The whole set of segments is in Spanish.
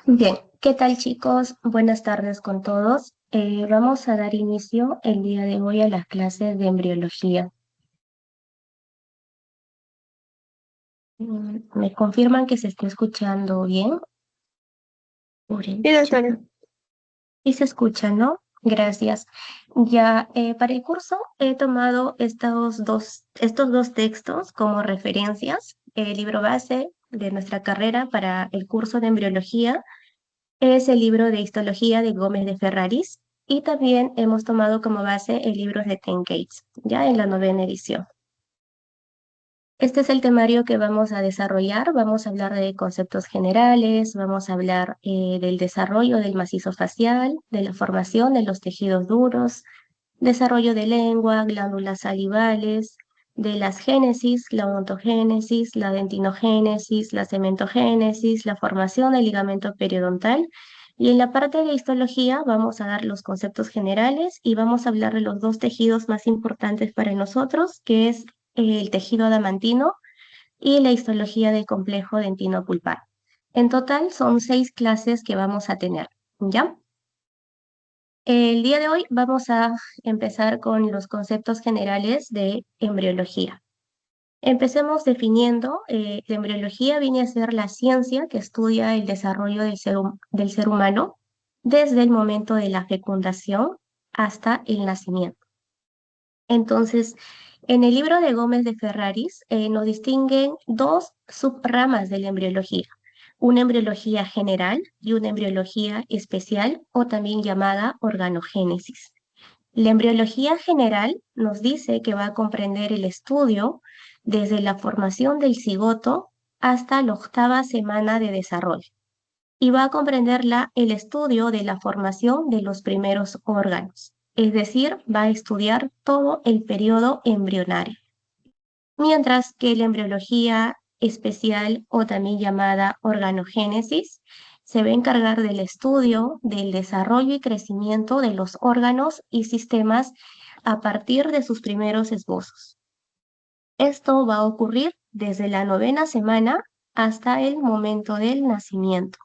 Bien, ¿qué tal chicos? Buenas tardes con todos. Vamos a dar inicio el día de hoy a las clases de embriología. ¿Me confirman que se está escuchando bien? Sí, doctora. Y se escucha, ¿no? Gracias. Ya, para el curso he tomado estos dos textos como referencias. El libro base de nuestra carrera para el curso de embriología es el libro de histología de Gómez de Ferraris y también hemos tomado como base el libro de Ten Gates, ya en la novena edición. Este es el temario que vamos a desarrollar. Vamos a hablar de conceptos generales, vamos a hablar del desarrollo del macizo facial, de la formación de los tejidos duros, desarrollo de lengua, glándulas salivales, de las génesis, la odontogénesis, la dentinogénesis, la cementogénesis, la formación del ligamento periodontal. Y en la parte de histología vamos a dar los conceptos generales y vamos a hablar de los dos tejidos más importantes para nosotros, que es el tejido adamantino y la histología del complejo dentino pulpar. En total son 6 clases que vamos a tener, ¿ya? El día de hoy vamos a empezar con los conceptos generales de embriología. Empecemos definiendo, la embriología viene a ser la ciencia que estudia el desarrollo del ser humano desde el momento de la fecundación hasta el nacimiento. Entonces, en el libro de Gómez de Ferraris nos distinguen dos subramas de la embriología, una embriología general y una embriología especial o también llamada organogénesis. La embriología general nos dice que va a comprender el estudio desde la formación del cigoto hasta la 8ª semana de desarrollo y va a comprender el estudio de la formación de los primeros órganos, es decir, va a estudiar todo el periodo embrionario. Mientras que la embriología especial o también llamada organogénesis se va a encargar del estudio del desarrollo y crecimiento de los órganos y sistemas a partir de sus primeros esbozos. Esto va a ocurrir desde la 9ª semana hasta el momento del nacimiento,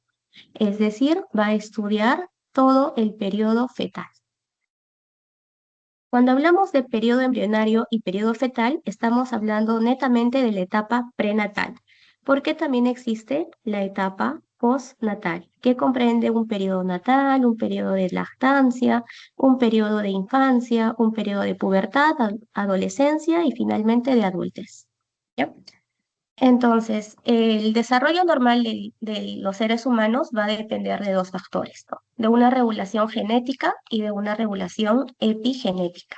es decir, va a estudiar todo el periodo fetal. Cuando hablamos de periodo embrionario y periodo fetal, estamos hablando netamente de la etapa prenatal, porque también existe la etapa postnatal, que comprende un periodo natal, un periodo de lactancia, un periodo de infancia, un periodo de pubertad, adolescencia y finalmente de adultez. ¿Ya? Entonces, el desarrollo normal de los seres humanos va a depender de dos factores, ¿no? De una regulación genética y de una regulación epigenética.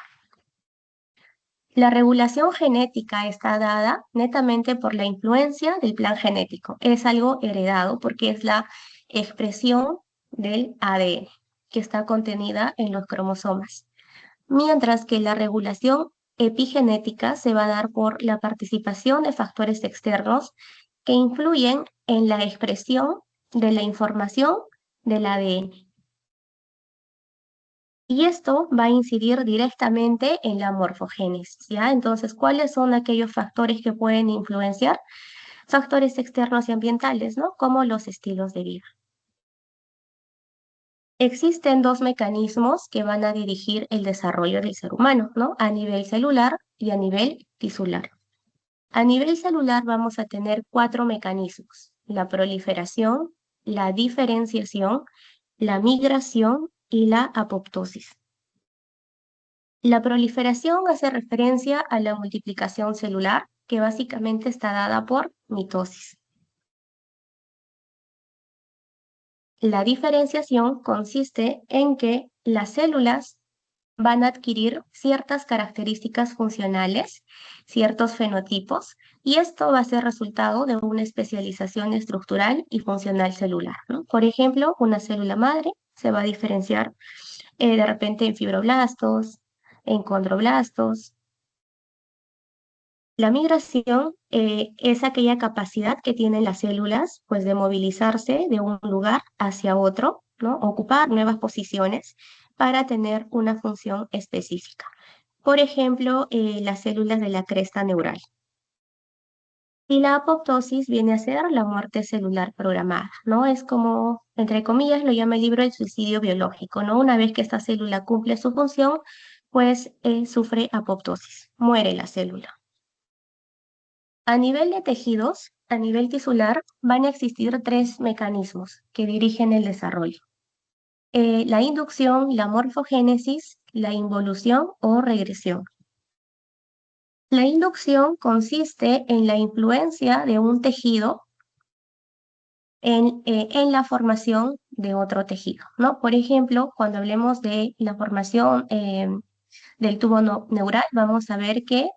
La regulación genética está dada netamente por la influencia del plan genético. Es algo heredado porque es la expresión del ADN que está contenida en los cromosomas. Mientras que la regulación epigenética se va a dar por la participación de factores externos que influyen en la expresión de la información del ADN. Y esto va a incidir directamente en la morfogénesis, ¿ya? Entonces, ¿cuáles son aquellos factores que pueden influenciar? Factores externos y ambientales, ¿no? Como los estilos de vida. Existen dos mecanismos que van a dirigir el desarrollo del ser humano, ¿no? A nivel celular y a nivel tisular. A nivel celular vamos a tener 4 mecanismos: la proliferación, la diferenciación, la migración y la apoptosis. La proliferación hace referencia a la multiplicación celular, que básicamente está dada por mitosis. La diferenciación consiste en que las células van a adquirir ciertas características funcionales, ciertos fenotipos, y esto va a ser resultado de una especialización estructural y funcional celular, ¿no? Por ejemplo, una célula madre se va a diferenciar de repente en fibroblastos, en condroblastos. La migración es aquella capacidad que tienen las células, pues, de movilizarse de un lugar hacia otro, ¿no? Ocupar nuevas posiciones para tener una función específica. Por ejemplo, las células de la cresta neural. Y la apoptosis viene a ser la muerte celular programada, ¿no? Es como, entre comillas, lo llama el libro el suicidio biológico, ¿no? Una vez que esta célula cumple su función, pues sufre apoptosis, muere la célula. A nivel de tejidos, a nivel tisular, van a existir tres mecanismos que dirigen el desarrollo. La inducción, la morfogénesis, la involución o regresión. La inducción consiste en la influencia de un tejido en la formación de otro tejido, ¿no? Por ejemplo, cuando hablemos de la formación del tubo neural, vamos a ver que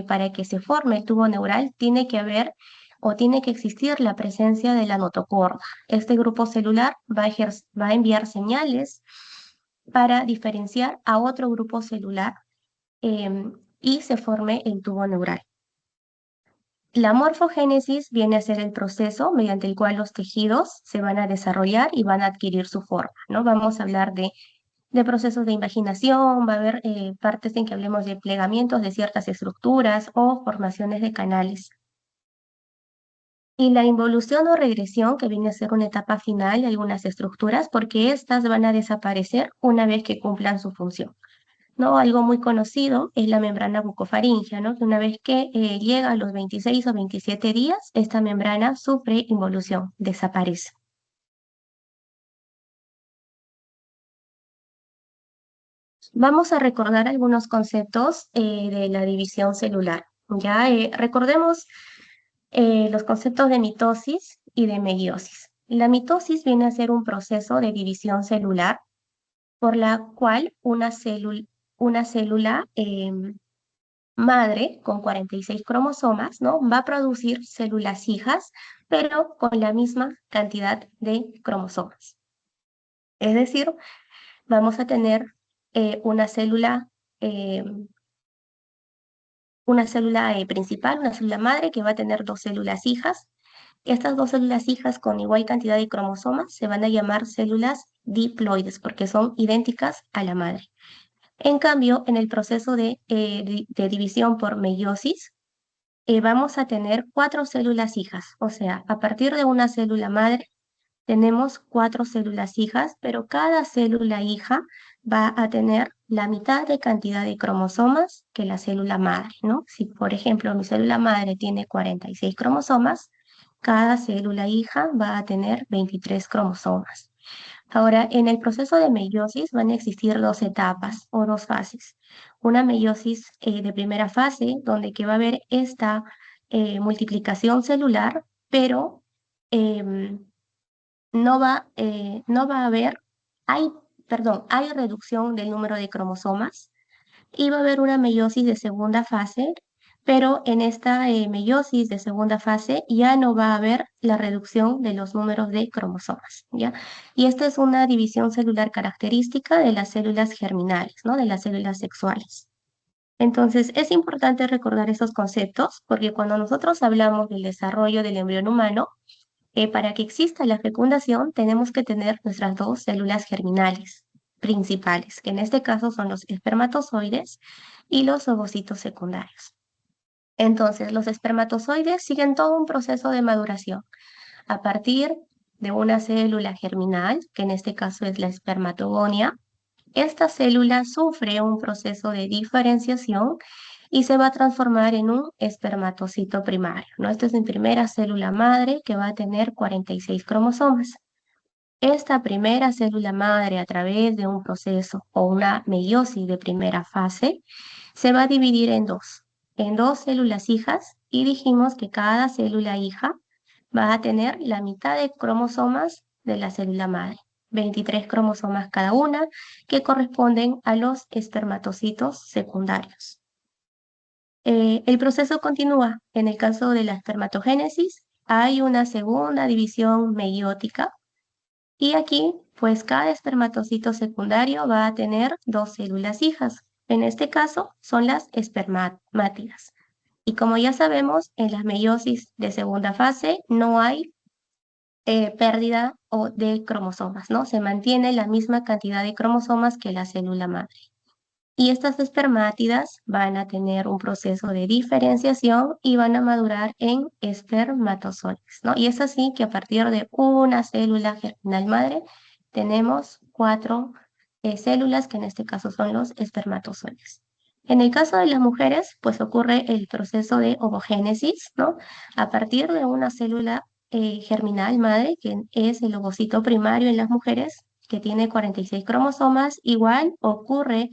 para que se forme el tubo neural tiene que haber o tiene que existir la presencia de la notocorda. Este grupo celular va a enviar señales para diferenciar a otro grupo celular y se forme el tubo neural. La morfogénesis viene a ser el proceso mediante el cual los tejidos se van a desarrollar y van a adquirir su forma, ¿no? Vamos a hablar de procesos de invaginación, va a haber partes en que hablemos de plegamientos de ciertas estructuras o formaciones de canales. Y la involución o regresión, que viene a ser una etapa final de algunas estructuras, porque estas van a desaparecer una vez que cumplan su función. ¿No? Algo muy conocido es la membrana bucofaringea, ¿no? Que una vez que llega a los 26 o 27 días, esta membrana sufre involución, desaparece. Vamos a recordar algunos conceptos de la división celular. Ya recordemos los conceptos de mitosis y de meiosis. La mitosis viene a ser un proceso de división celular por la cual una célula madre con 46 cromosomas, ¿no? Va a producir células hijas, pero con la misma cantidad de cromosomas. Es decir, vamos a tener eh, una célula, eh, una célula principal, una célula madre que va a tener dos células hijas. Estas dos células hijas con igual cantidad de cromosomas se van a llamar células diploides porque son idénticas a la madre. En cambio, en el proceso de división por meiosis, vamos a tener cuatro células hijas, o sea, a partir de una célula madre tenemos cuatro células hijas, pero cada célula hija va a tener la mitad de cantidad de cromosomas que la célula madre, ¿no? Si, por ejemplo, mi célula madre tiene 46 cromosomas, cada célula hija va a tener 23 cromosomas. Ahora, en el proceso de meiosis van a existir dos etapas o dos fases. Una meiosis de primera fase, donde que va a haber esta multiplicación celular, pero em, no va a haber, hay reducción del número de cromosomas y va a haber una meiosis de segunda fase, pero en esta meiosis de segunda fase ya no va a haber la reducción de los números de cromosomas, ¿ya? Y esta es una división celular característica de las células germinales, ¿no? De las células sexuales. Entonces, es importante recordar esos conceptos porque cuando nosotros hablamos del desarrollo del embrión humano, para que exista la fecundación, tenemos que tener nuestras dos células germinales principales, que en este caso son los espermatozoides y los ovocitos secundarios. Entonces, los espermatozoides siguen todo un proceso de maduración a partir de una célula germinal, que en este caso es la espermatogonia. Esta célula sufre un proceso de diferenciación y se va a transformar en un espermatocito primario, ¿no? Esta es mi primera célula madre que va a tener 46 cromosomas. Esta primera célula madre, a través de un proceso o una meiosis de primera fase, se va a dividir en dos células hijas y dijimos que cada célula hija va a tener la mitad de cromosomas de la célula madre, 23 cromosomas cada una, que corresponden a los espermatocitos secundarios. El proceso continúa. En el caso de la espermatogénesis, hay una segunda división meiótica y aquí, pues cada espermatocito secundario va a tener dos células hijas. En este caso, son las espermátidas. Y como ya sabemos, en la meiosis de segunda fase no hay pérdida de cromosomas, ¿no? Se mantiene la misma cantidad de cromosomas que la célula madre. Y estas espermátidas van a tener un proceso de diferenciación y van a madurar en espermatozoides, ¿no? Y es así que a partir de una célula germinal madre tenemos cuatro células, que en este caso son los espermatozoides. En el caso de las mujeres, pues ocurre el proceso de ovogénesis, ¿no? A partir de una célula germinal madre, que es el ovocito primario en las mujeres, que tiene 46 cromosomas, igual ocurre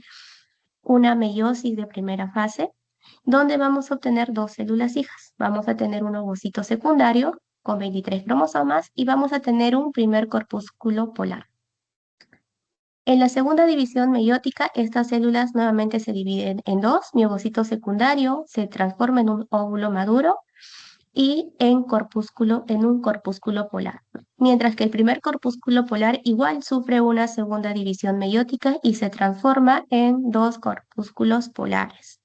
una meiosis de primera fase, donde vamos a obtener dos células hijas. Vamos a tener un ovocito secundario con 23 cromosomas y vamos a tener un primer corpúsculo polar. En la segunda división meiótica, estas células nuevamente se dividen en dos. Mi ovocito secundario se transforma en un óvulo maduro y en un corpúsculo polar. Mientras que el primer corpúsculo polar igual sufre una segunda división meiótica y se transforma en dos corpúsculos polares.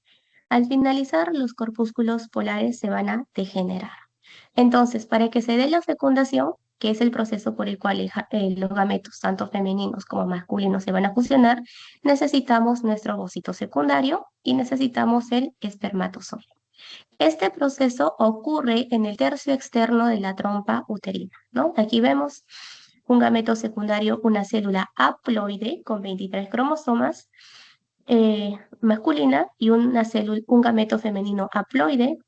Al finalizar, los corpúsculos polares se van a degenerar. Entonces, para que se dé la fecundación, que es el proceso por el cual los gametos, tanto femeninos como masculinos, se van a fusionar, necesitamos nuestro ovocito secundario y necesitamos el espermatozoide. Este proceso ocurre en el tercio externo de la trompa uterina, ¿no? Aquí vemos un gameto secundario, una célula haploide con 23 cromosomas masculina y un gameto femenino haploide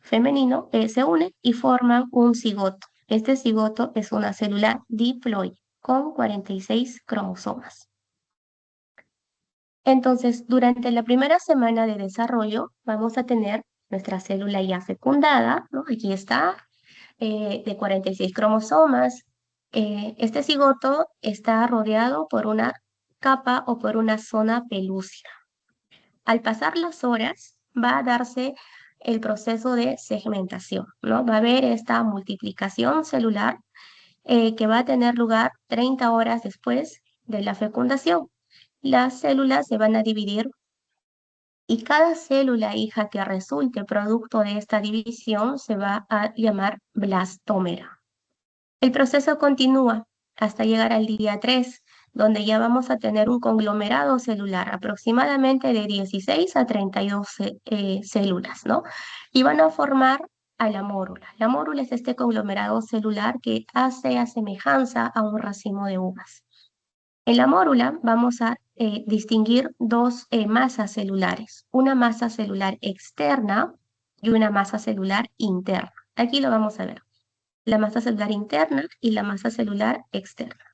femenino se unen y forman un cigoto. Este cigoto es una célula diploide con 46 cromosomas. Entonces, durante la primera semana de desarrollo, vamos a tener nuestra célula ya fecundada, ¿no? Aquí está, de 46 cromosomas. Este cigoto está rodeado por una capa o por una zona pelúcida. Al pasar las horas, va a darse el proceso de segmentación, ¿no? Va a haber esta multiplicación celular que va a tener lugar 30 horas después de la fecundación. Las células se van a dividir y cada célula hija que resulte producto de esta división se va a llamar blastómera. El proceso continúa hasta llegar al día 3, donde ya vamos a tener un conglomerado celular, aproximadamente de 16 a 32 células, ¿no? Y van a formar a la mórula. La mórula es este conglomerado celular que hace a semejanza a un racimo de uvas. En la mórula vamos a distinguir dos masas celulares, una masa celular externa y una masa celular interna. Aquí lo vamos a ver, la masa celular interna y la masa celular externa.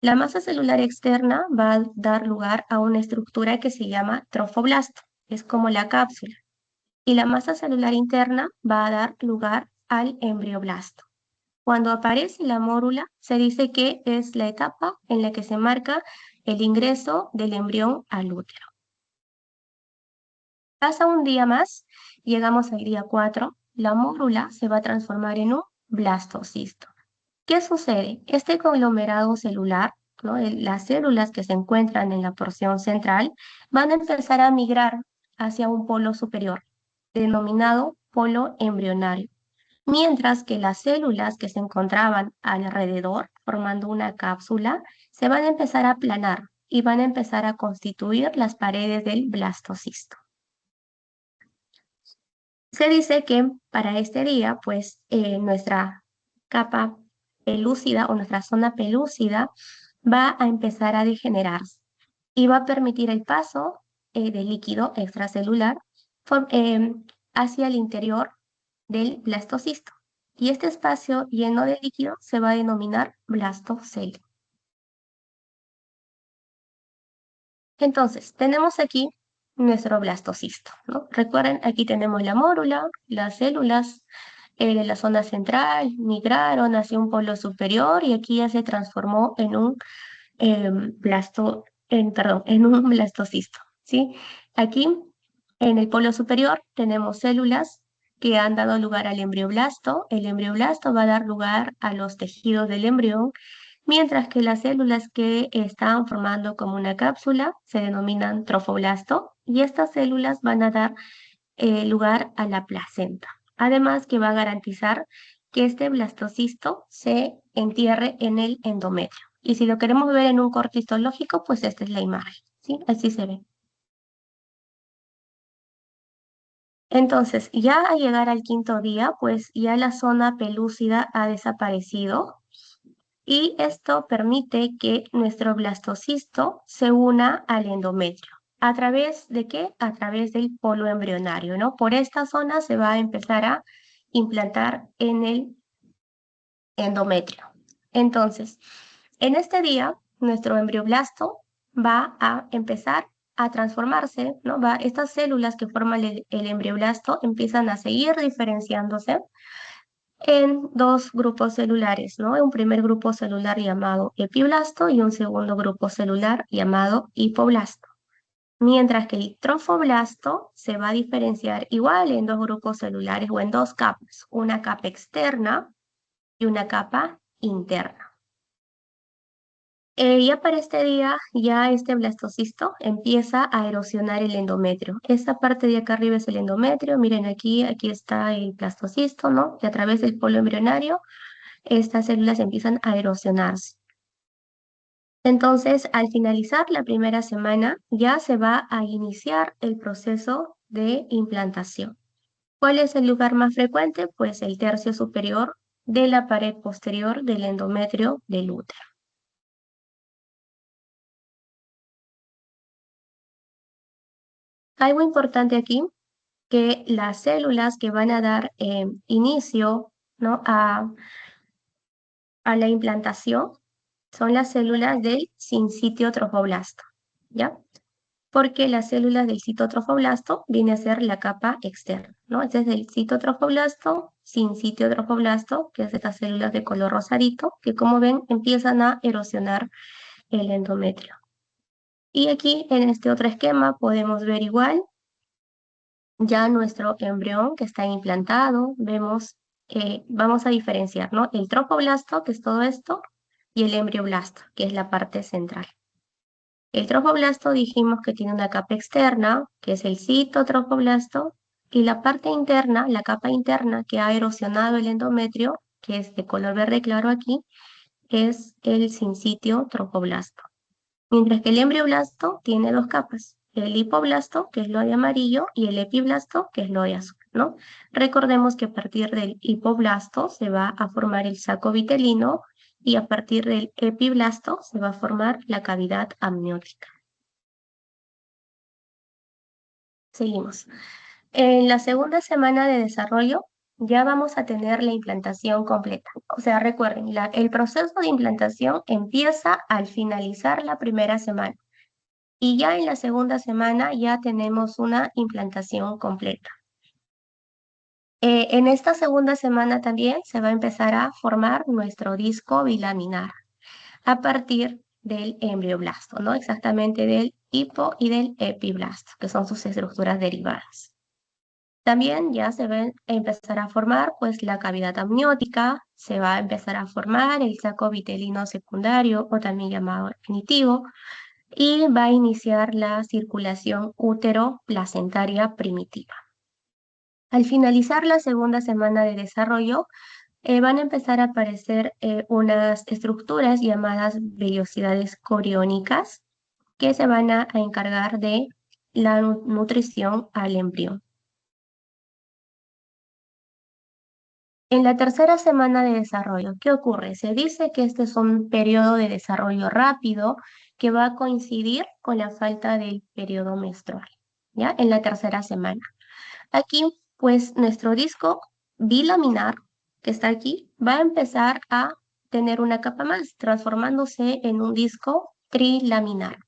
La masa celular externa va a dar lugar a una estructura que se llama trofoblasto, es como la cápsula, y la masa celular interna va a dar lugar al embrioblasto. Cuando aparece la mórula, se dice que es la etapa en la que se marca el ingreso del embrión al útero. Pasa un día más, llegamos al día 4, la mórula se va a transformar en un blastocisto. ¿Qué sucede? Este conglomerado celular, ¿no? Las células que se encuentran en la porción central van a empezar a migrar hacia un polo superior, denominado polo embrionario, mientras que las células que se encontraban alrededor, formando una cápsula, se van a empezar a aplanar y van a empezar a constituir las paredes del blastocisto. Se dice que para este día, pues nuestra capa pelúcida o nuestra zona pelúcida va a empezar a degenerarse y va a permitir el paso de líquido extracelular hacia el interior del blastocisto. Y este espacio lleno de líquido se va a denominar blastocele. Entonces, tenemos aquí nuestro blastocisto, ¿no? Recuerden, aquí tenemos la mórula, las células de la zona central migraron hacia un polo superior y aquí ya se transformó en un en un blastocisto, ¿sí? Aquí, en el polo superior, tenemos células que han dado lugar al embrioblasto. El embrioblasto va a dar lugar a los tejidos del embrión, mientras que las células que están formando como una cápsula se denominan trofoblasto y estas células van a dar lugar a la placenta. Además que va a garantizar que este blastocisto se entierre en el endometrio. Y si lo queremos ver en un corte histológico, pues esta es la imagen, ¿sí? Así se ve. Entonces, ya al llegar al quinto día, pues ya la zona pelúcida ha desaparecido y esto permite que nuestro blastocisto se una al endometrio. ¿A través de qué? A través del polo embrionario, ¿no? Por esta zona se va a empezar a implantar en el endometrio. Entonces, en este día, nuestro embrioblasto va a empezar a transformarse, ¿no? Estas células que forman el embrioblasto empiezan a seguir diferenciándose en dos grupos celulares, ¿no? Un primer grupo celular llamado epiblasto y un segundo grupo celular llamado hipoblasto. Mientras que el trofoblasto se va a diferenciar igual en dos grupos celulares o en dos capas, una capa externa y una capa interna. Ya para este día, ya este blastocisto empieza a erosionar el endometrio. Esta parte de acá arriba es el endometrio. Miren aquí está el blastocisto, ¿no? Y a través del polo embrionario, estas células empiezan a erosionarse. Entonces, al finalizar la primera semana, ya se va a iniciar el proceso de implantación. ¿Cuál es el lugar más frecuente? Pues el tercio superior de la pared posterior del endometrio del útero. Algo importante aquí, que las células que van a dar inicio, ¿no? a la implantación son las células del sincitio trofoblasto, ¿ya? Porque las células del citotrofoblasto viene a ser la capa externa, ¿no? Este es el citotrofoblasto, sincitio trofoblasto, que es estas células de color rosadito, que como ven empiezan a erosionar el endometrio. Y aquí en este otro esquema podemos ver igual ya nuestro embrión que está implantado, vemos, vamos a diferenciar, ¿no? El trofoblasto, que es todo esto, y el embrioblasto, que es la parte central. El trofoblasto dijimos que tiene una capa externa, que es el citotrofoblasto, y la parte interna, la capa interna que ha erosionado el endometrio, que es de color verde claro aquí, es el sincitio trofoblasto. Mientras que el embrioblasto tiene dos capas, el hipoblasto, que es lo de amarillo, y el epiblasto, que es lo de azul, ¿no? Recordemos que a partir del hipoblasto se va a formar el saco vitelino y a partir del epiblasto se va a formar la cavidad amniótica. Seguimos. En la segunda semana de desarrollo ya vamos a tener la implantación completa. O sea, recuerden, el proceso de implantación empieza al finalizar la primera semana. Y ya en la segunda semana ya tenemos una implantación completa. En esta segunda semana también se va a empezar a formar nuestro disco bilaminar a partir del embrioblasto, ¿no? Exactamente del hipo y del epiblasto, que son sus estructuras derivadas. También ya se va a empezar a formar pues la cavidad amniótica, se va a empezar a formar el saco vitelino secundario o también llamado definitivo, y va a iniciar la circulación útero-placentaria primitiva. Al finalizar la segunda semana de desarrollo, van a empezar a aparecer unas estructuras llamadas vellosidades coriónicas que se van a encargar de la nutrición al embrión. En la tercera semana de desarrollo, ¿qué ocurre? Se dice que este es un periodo de desarrollo rápido que va a coincidir con la falta del periodo menstrual, ¿ya? En la tercera semana. Aquí, pues, nuestro disco bilaminar, que está aquí, va a empezar a tener una capa más, transformándose en un disco trilaminar,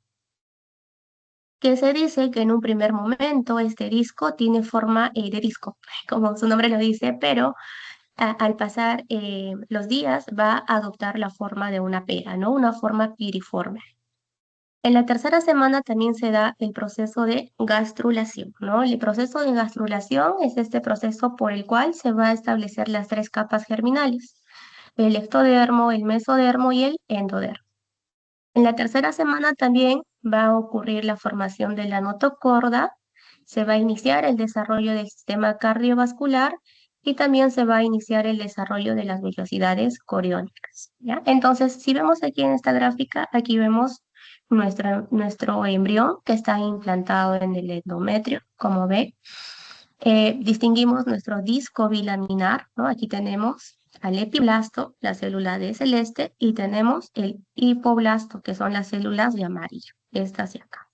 que se dice que en un primer momento este disco tiene forma de disco, como su nombre lo dice, pero al pasar los días va a adoptar la forma de una pera, ¿no? Una forma piriforme. En la tercera semana también se da el proceso de gastrulación, ¿no? El proceso de gastrulación es este proceso por el cual se va a establecer las tres capas germinales, el ectodermo, el mesodermo y el endodermo. En la tercera semana también va a ocurrir la formación de la notocorda, se va a iniciar el desarrollo del sistema cardiovascular y también se va a iniciar el desarrollo de las vellosidades coriónicas, ¿ya? Entonces, si vemos aquí en esta gráfica, aquí vemos nuestro embrión que está implantado en el endometrio, como ve. Distinguimos nuestro disco bilaminar, ¿no? Aquí tenemos al epiblasto, la célula de celeste, y tenemos el hipoblasto, que son las células de amarillo, estas de acá.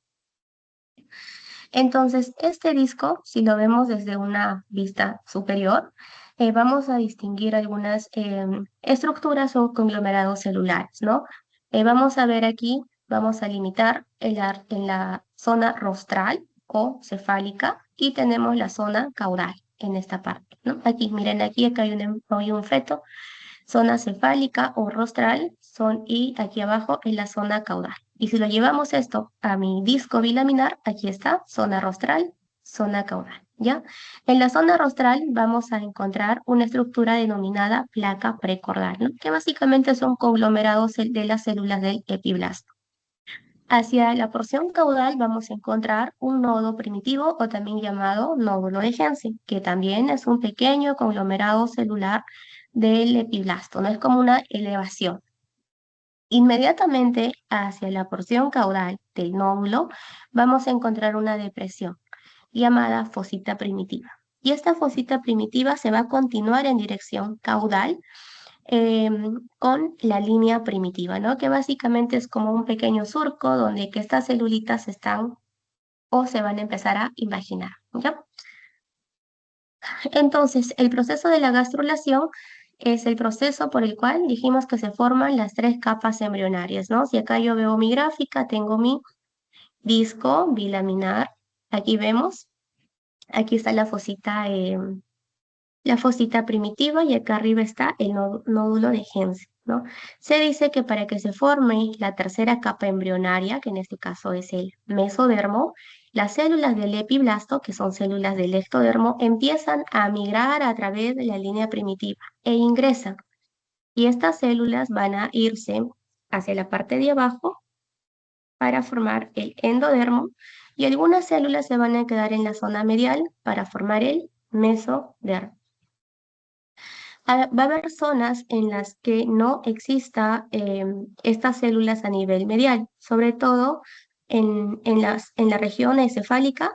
Entonces, este disco, si lo vemos desde una vista superior, vamos a distinguir algunas estructuras o conglomerados celulares, ¿no? Vamos a ver aquí, vamos a limitar en la zona rostral o cefálica y tenemos la zona caudal en esta parte, ¿no? Aquí, miren, aquí acá hay un feto, zona cefálica o rostral, y aquí abajo es la zona caudal. Y si lo llevamos esto a mi disco bilaminar, aquí está, zona rostral, zona caudal, ¿ya? En la zona rostral vamos a encontrar una estructura denominada placa precordal, ¿no? Que básicamente son conglomerados de las células del epiblasto. Hacia la porción caudal vamos a encontrar un nodo primitivo o también llamado nódulo de Henle, que también es un pequeño conglomerado celular del epiblasto, no es como una elevación. Inmediatamente hacia la porción caudal del nódulo vamos a encontrar una depresión llamada fosita primitiva. Y esta fosita primitiva se va a continuar en dirección caudal con la línea primitiva, ¿no? Que básicamente es como un pequeño surco donde que estas celulitas están o se van a empezar a imaginar, ¿ya? Entonces, el proceso de la gastrulación es el proceso por el cual dijimos que se forman las tres capas embrionarias, ¿no? Si acá yo veo mi gráfica, tengo mi disco bilaminar, aquí vemos, aquí está la fosita primitiva y acá arriba está el nódulo de Henle, ¿no? Se dice que para que se forme la tercera capa embrionaria, que en este caso es el mesodermo, las células del epiblasto, que son células del ectodermo, empiezan a migrar a través de la línea primitiva e ingresan. Y estas células van a irse hacia la parte de abajo para formar el endodermo y algunas células se van a quedar en la zona medial para formar el mesodermo. Va a haber zonas en las que no exista estas células a nivel medial, sobre todo en la región encefálica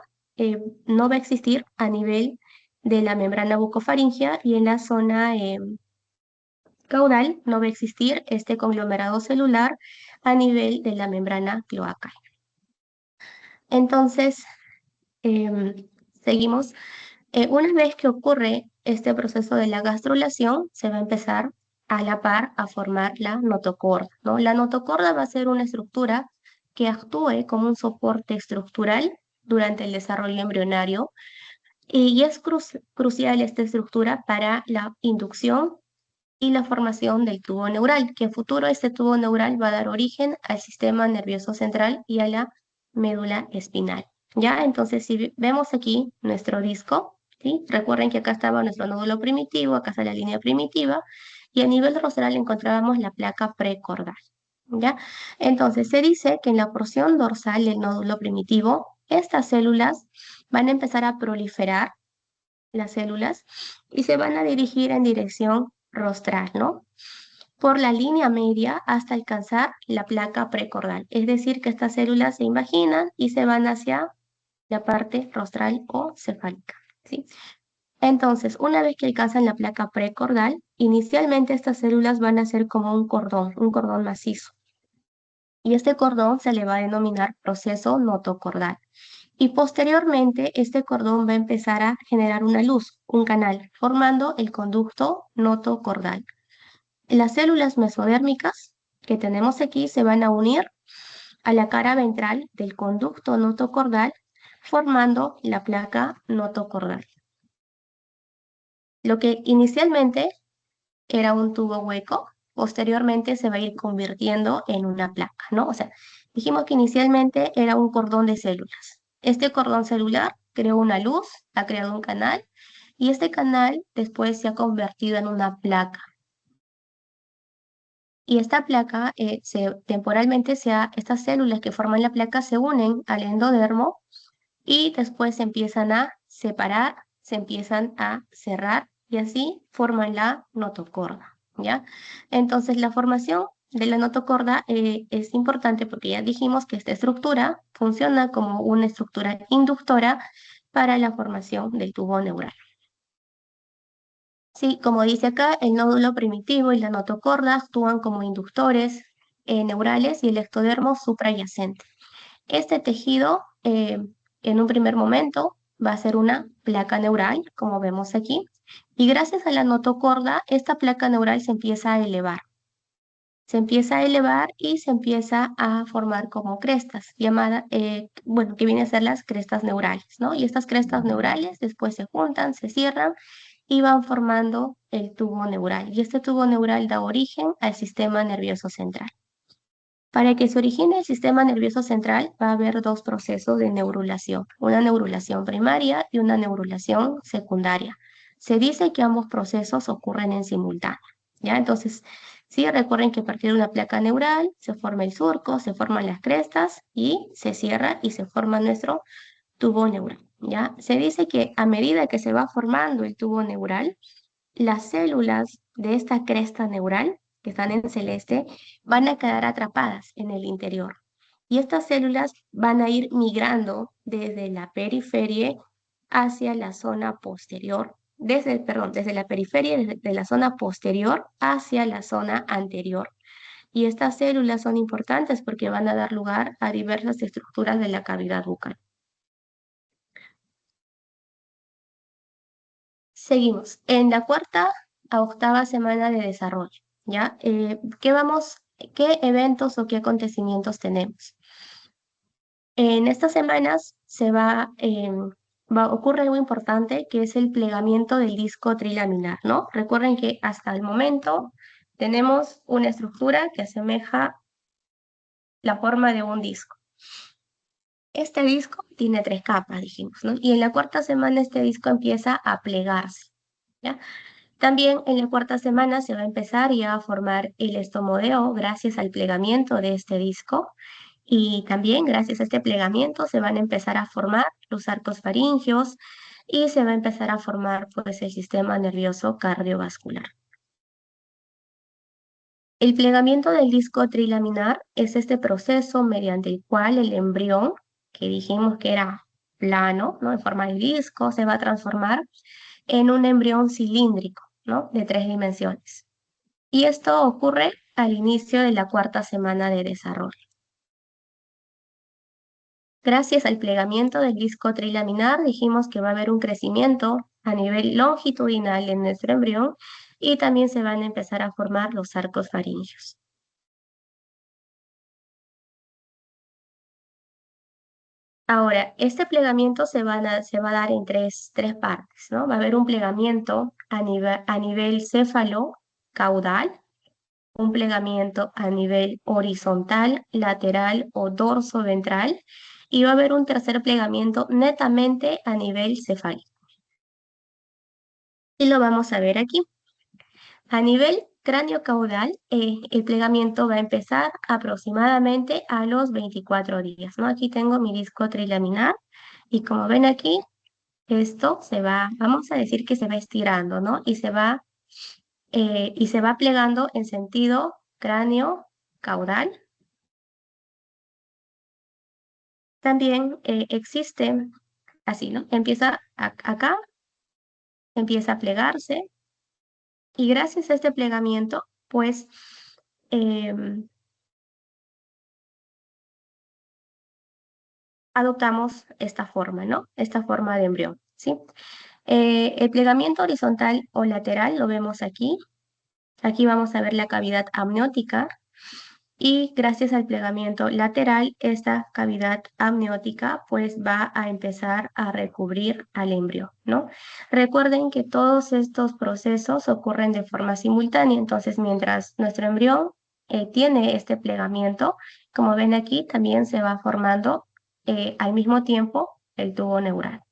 no va a existir a nivel de la membrana bucofaringea y en la zona caudal no va a existir este conglomerado celular a nivel de la membrana cloacal. Entonces, seguimos. Una vez que ocurre este proceso de la gastrulación, se va a empezar a la par a formar la notocorda, ¿no? La notocorda va a ser una estructura que actúe como un soporte estructural durante el desarrollo embrionario y es crucial esta estructura para la inducción y la formación del tubo neural, que en futuro este tubo neural va a dar origen al sistema nervioso central y a la médula espinal. ¿Ya? Entonces, si vemos aquí nuestro disco, ¿sí? Recuerden que acá estaba nuestro nódulo primitivo, acá está la línea primitiva, y a nivel rostral encontrábamos la placa precordal, ¿ya? Entonces, se dice que en la porción dorsal del nódulo primitivo, estas células van a empezar a proliferar, las células, y se van a dirigir en dirección rostral, ¿no? Por la línea media hasta alcanzar la placa precordal. Es decir, que estas células se imaginan y se van hacia la parte rostral o cefálica, ¿sí? Entonces, una vez que alcanzan la placa precordal, inicialmente estas células van a ser como un cordón macizo. Y este cordón se le va a denominar proceso notocordal. Y posteriormente, este cordón va a empezar a generar una luz, un canal, formando el conducto notocordal. Las células mesodérmicas que tenemos aquí se van a unir a la cara ventral del conducto notocordal, formando la placa notocordal. Lo que inicialmente era un tubo hueco, posteriormente se va a ir convirtiendo en una placa, ¿no? O sea, dijimos que inicialmente era un cordón de células. Este cordón celular creó una luz, ha creado un canal, y este canal después se ha convertido en una placa. Y esta placa, temporalmente, estas células que forman la placa se unen al endodermo y después se empiezan a separar, se empiezan a cerrar y así forman la notocorda, ¿ya? Entonces la formación de la notocorda es importante porque ya dijimos que esta estructura funciona como una estructura inductora para la formación del tubo neural. Sí, como dice acá, el nódulo primitivo y la notocorda actúan como inductores neurales y el ectodermo suprayacente. Este tejido, en un primer momento, va a ser una placa neural, como vemos aquí, y gracias a la notocorda, esta placa neural se empieza a elevar. Se empieza a elevar y se empieza a formar como crestas, bueno, que vienen a ser las crestas neurales, ¿no? Y estas crestas neurales después se juntan, se cierran y van formando el tubo neural. Y este tubo neural da origen al sistema nervioso central. Para que se origine el sistema nervioso central va a haber dos procesos de neurulación, una neurulación primaria y una neurulación secundaria. Se dice que ambos procesos ocurren en simultáneo, ¿ya? Entonces, sí, recuerden que a partir de una placa neural se forma el surco, se forman las crestas y se cierra y se forma nuestro tubo neural, ¿ya? Se dice que a medida que se va formando el tubo neural, las células de esta cresta neural, que están en celeste, van a quedar atrapadas en el interior. Y estas células van a ir migrando desde la periferia hacia la zona posterior, desde la periferia, desde la zona posterior hacia la zona anterior. Y estas células son importantes porque van a dar lugar a diversas estructuras de la cavidad bucal. Seguimos. En la cuarta a octava semana de desarrollo, ¿ya? ¿Qué eventos o qué acontecimientos tenemos? En estas semanas ocurre algo importante que es el plegamiento del disco trilaminar, ¿no? Recuerden que hasta el momento tenemos una estructura que asemeja la forma de un disco. Este disco tiene 3 capas, dijimos, ¿no? Y en la cuarta semana este disco empieza a plegarse, ¿ya? También en la cuarta semana se va a empezar ya a formar el estomodeo gracias al plegamiento de este disco y también gracias a este plegamiento se van a empezar a formar los arcos faringios y se va a empezar a formar pues el sistema nervioso cardiovascular. El plegamiento del disco trilaminar es este proceso mediante el cual el embrión, que dijimos que era plano, ¿no? En forma de disco, se va a transformar en un embrión cilíndrico, ¿no? De 3 dimensiones. Y esto ocurre al inicio de la cuarta semana de desarrollo. Gracias al plegamiento del disco trilaminar, dijimos que va a haber un crecimiento a nivel longitudinal en nuestro embrión y también se van a empezar a formar los arcos faringios. Ahora, este plegamiento se va a dar en tres partes, ¿no? Va a haber un plegamiento a nivel céfalo-caudal, un plegamiento a nivel horizontal, lateral o dorso ventral, y va a haber un tercer plegamiento netamente a nivel cefálico. Y lo vamos a ver aquí. A nivel cráneo-caudal, el plegamiento va a empezar aproximadamente a los 24 días, ¿no? Aquí tengo mi disco trilaminar y como ven aquí, esto vamos a decir que se va estirando, ¿no? Y se va plegando en sentido cráneo-caudal. También existe así, ¿no? Empieza acá, empieza a plegarse y gracias a este plegamiento, pues adoptamos esta forma, ¿no? Esta forma de embrión, ¿sí? El plegamiento horizontal o lateral lo vemos aquí. Aquí vamos a ver la cavidad amniótica y gracias al plegamiento lateral, esta cavidad amniótica pues va a empezar a recubrir al embrión, ¿no? Recuerden que todos estos procesos ocurren de forma simultánea, entonces mientras nuestro embrión tiene este plegamiento, como ven aquí, también se va formando al mismo tiempo el tubo neural.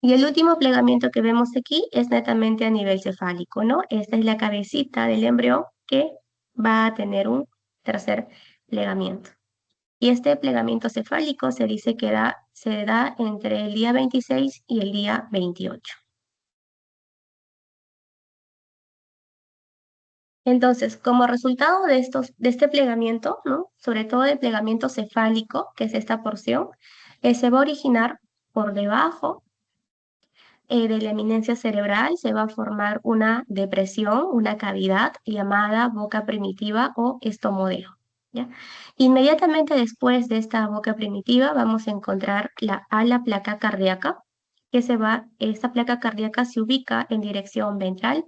Y el último plegamiento que vemos aquí es netamente a nivel cefálico, ¿no? Esta es la cabecita del embrión que va a tener un tercer plegamiento. Y este plegamiento cefálico se dice que se da entre el día 26 y el día 28. Entonces, como resultado de este plegamiento, ¿no? Sobre todo el plegamiento cefálico, que es esta porción, se va a originar por debajo de la eminencia cerebral se va a formar una depresión, una cavidad llamada boca primitiva o estomodeo, ¿ya? Inmediatamente después de esta boca primitiva vamos a encontrar la ala placa cardíaca, esta placa cardíaca se ubica en dirección ventral,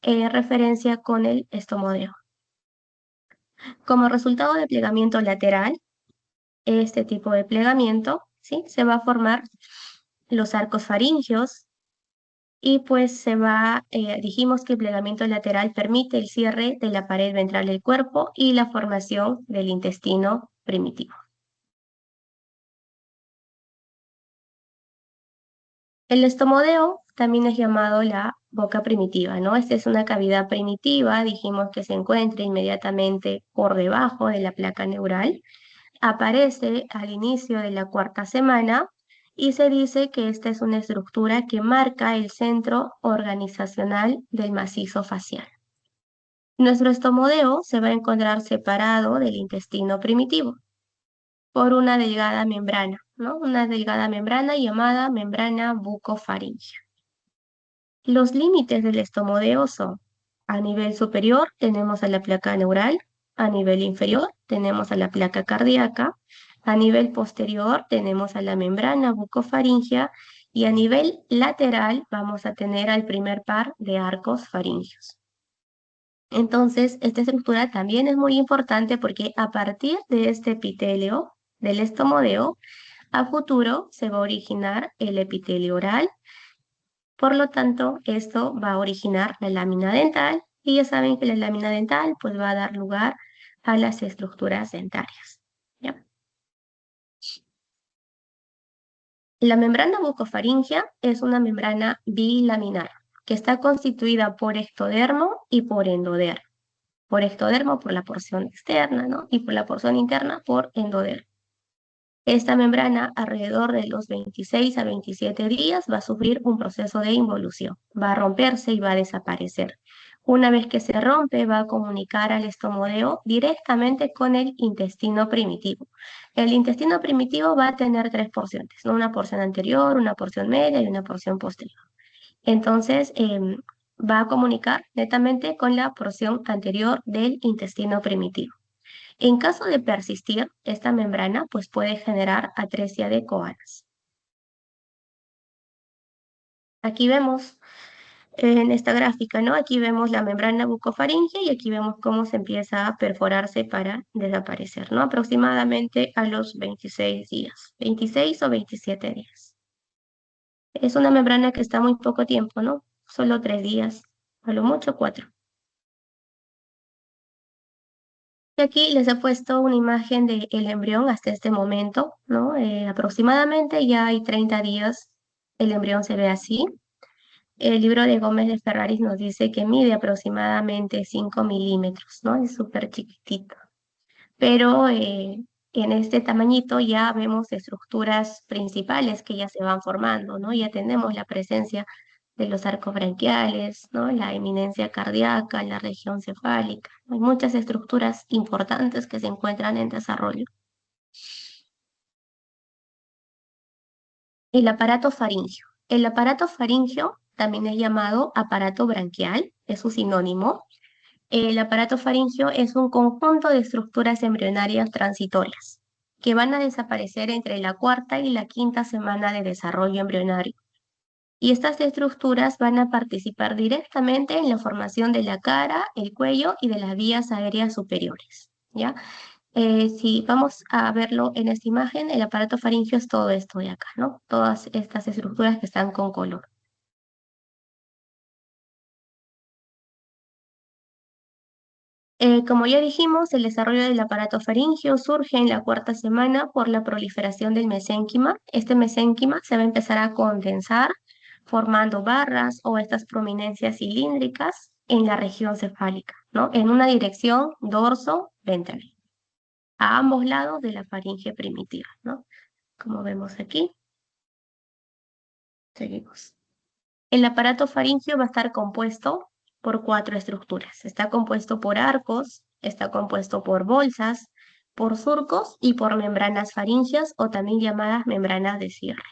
en referencia con el estomodeo. Como resultado de plegamiento lateral, este tipo de plegamiento, ¿sí? Se va a formar los arcos faringeos, y pues dijimos que el plegamiento lateral permite el cierre de la pared ventral del cuerpo y la formación del intestino primitivo. El estomodeo también es llamado la boca primitiva, ¿no? Esta es una cavidad primitiva, dijimos que se encuentra inmediatamente por debajo de la placa neural. Aparece al inicio de la cuarta semana y se dice que esta es una estructura que marca el centro organizacional del macizo facial. Nuestro estomodeo se va a encontrar separado del intestino primitivo por una delgada membrana, ¿no? Una delgada membrana llamada membrana bucofaríngea. Los límites del estomodeo son: a nivel superior tenemos a la placa neural, a nivel inferior tenemos a la placa cardíaca, a nivel posterior tenemos a la membrana bucofaríngea y a nivel lateral vamos a tener al primer par de arcos faríngeos. Entonces, esta estructura también es muy importante porque a partir de este epitelio del estomodeo, a futuro se va a originar el epitelio oral. Por lo tanto, esto va a originar la lámina dental y ya saben que la lámina dental pues va a dar lugar a las estructuras dentarias, ¿ya? La membrana bucofaríngea es una membrana bilaminar que está constituida por ectodermo y por endodermo. Por ectodermo por la porción externa, ¿no? Y por la porción interna por endodermo. Esta membrana, alrededor de los 26 a 27 días, va a sufrir un proceso de involución. Va a romperse y va a desaparecer. Una vez que se rompe, va a comunicar al estomodeo directamente con el intestino primitivo. El intestino primitivo va a tener tres porciones, ¿no? Una porción anterior, una porción media y una porción posterior. Entonces, va a comunicar netamente con la porción anterior del intestino primitivo. En caso de persistir, esta membrana pues puede generar atresia de Coats. Aquí vemos en esta gráfica, ¿no? Aquí vemos la membrana bucofaríngea y aquí vemos cómo se empieza a perforarse para desaparecer, ¿no? Aproximadamente a los 26 días, 26 o 27 días. Es una membrana que está muy poco tiempo, ¿no? Solo 3 días, a lo mucho 4. Y aquí les he puesto una imagen del embrión hasta este momento, ¿no? Aproximadamente ya hay 30 días, el embrión se ve así. El libro de Gómez de Ferraris nos dice que mide aproximadamente 5 milímetros, ¿no? Es súper chiquitito. Pero en este tamañito ya vemos estructuras principales que ya se van formando, ¿no? Ya tenemos la presencia de los arcos branquiales, ¿no? La eminencia cardíaca, la región cefálica. Hay muchas estructuras importantes que se encuentran en desarrollo. El aparato faríngeo. El aparato faríngeo también es llamado aparato branquial, es su sinónimo. El aparato faríngeo es un conjunto de estructuras embrionarias transitorias que van a desaparecer entre la cuarta y la quinta semana de desarrollo embrionario. Y estas estructuras van a participar directamente en la formación de la cara, el cuello y de las vías aéreas superiores, ¿ya? Si vamos a verlo en esta imagen, el aparato faríngeo es todo esto de acá, ¿no? Todas estas estructuras que están con color. Como ya dijimos, el desarrollo del aparato faríngeo surge en la cuarta semana por la proliferación del mesénquima. Este mesénquima se va a empezar a condensar formando barras o estas prominencias cilíndricas en la región cefálica, ¿no? En una dirección dorso-ventral, a ambos lados de la faringe primitiva, ¿no? Como vemos aquí. Seguimos. El aparato faríngeo va a estar compuesto por 4 estructuras. Está compuesto por arcos, está compuesto por bolsas, por surcos y por membranas faríngeas o también llamadas membranas de cierre.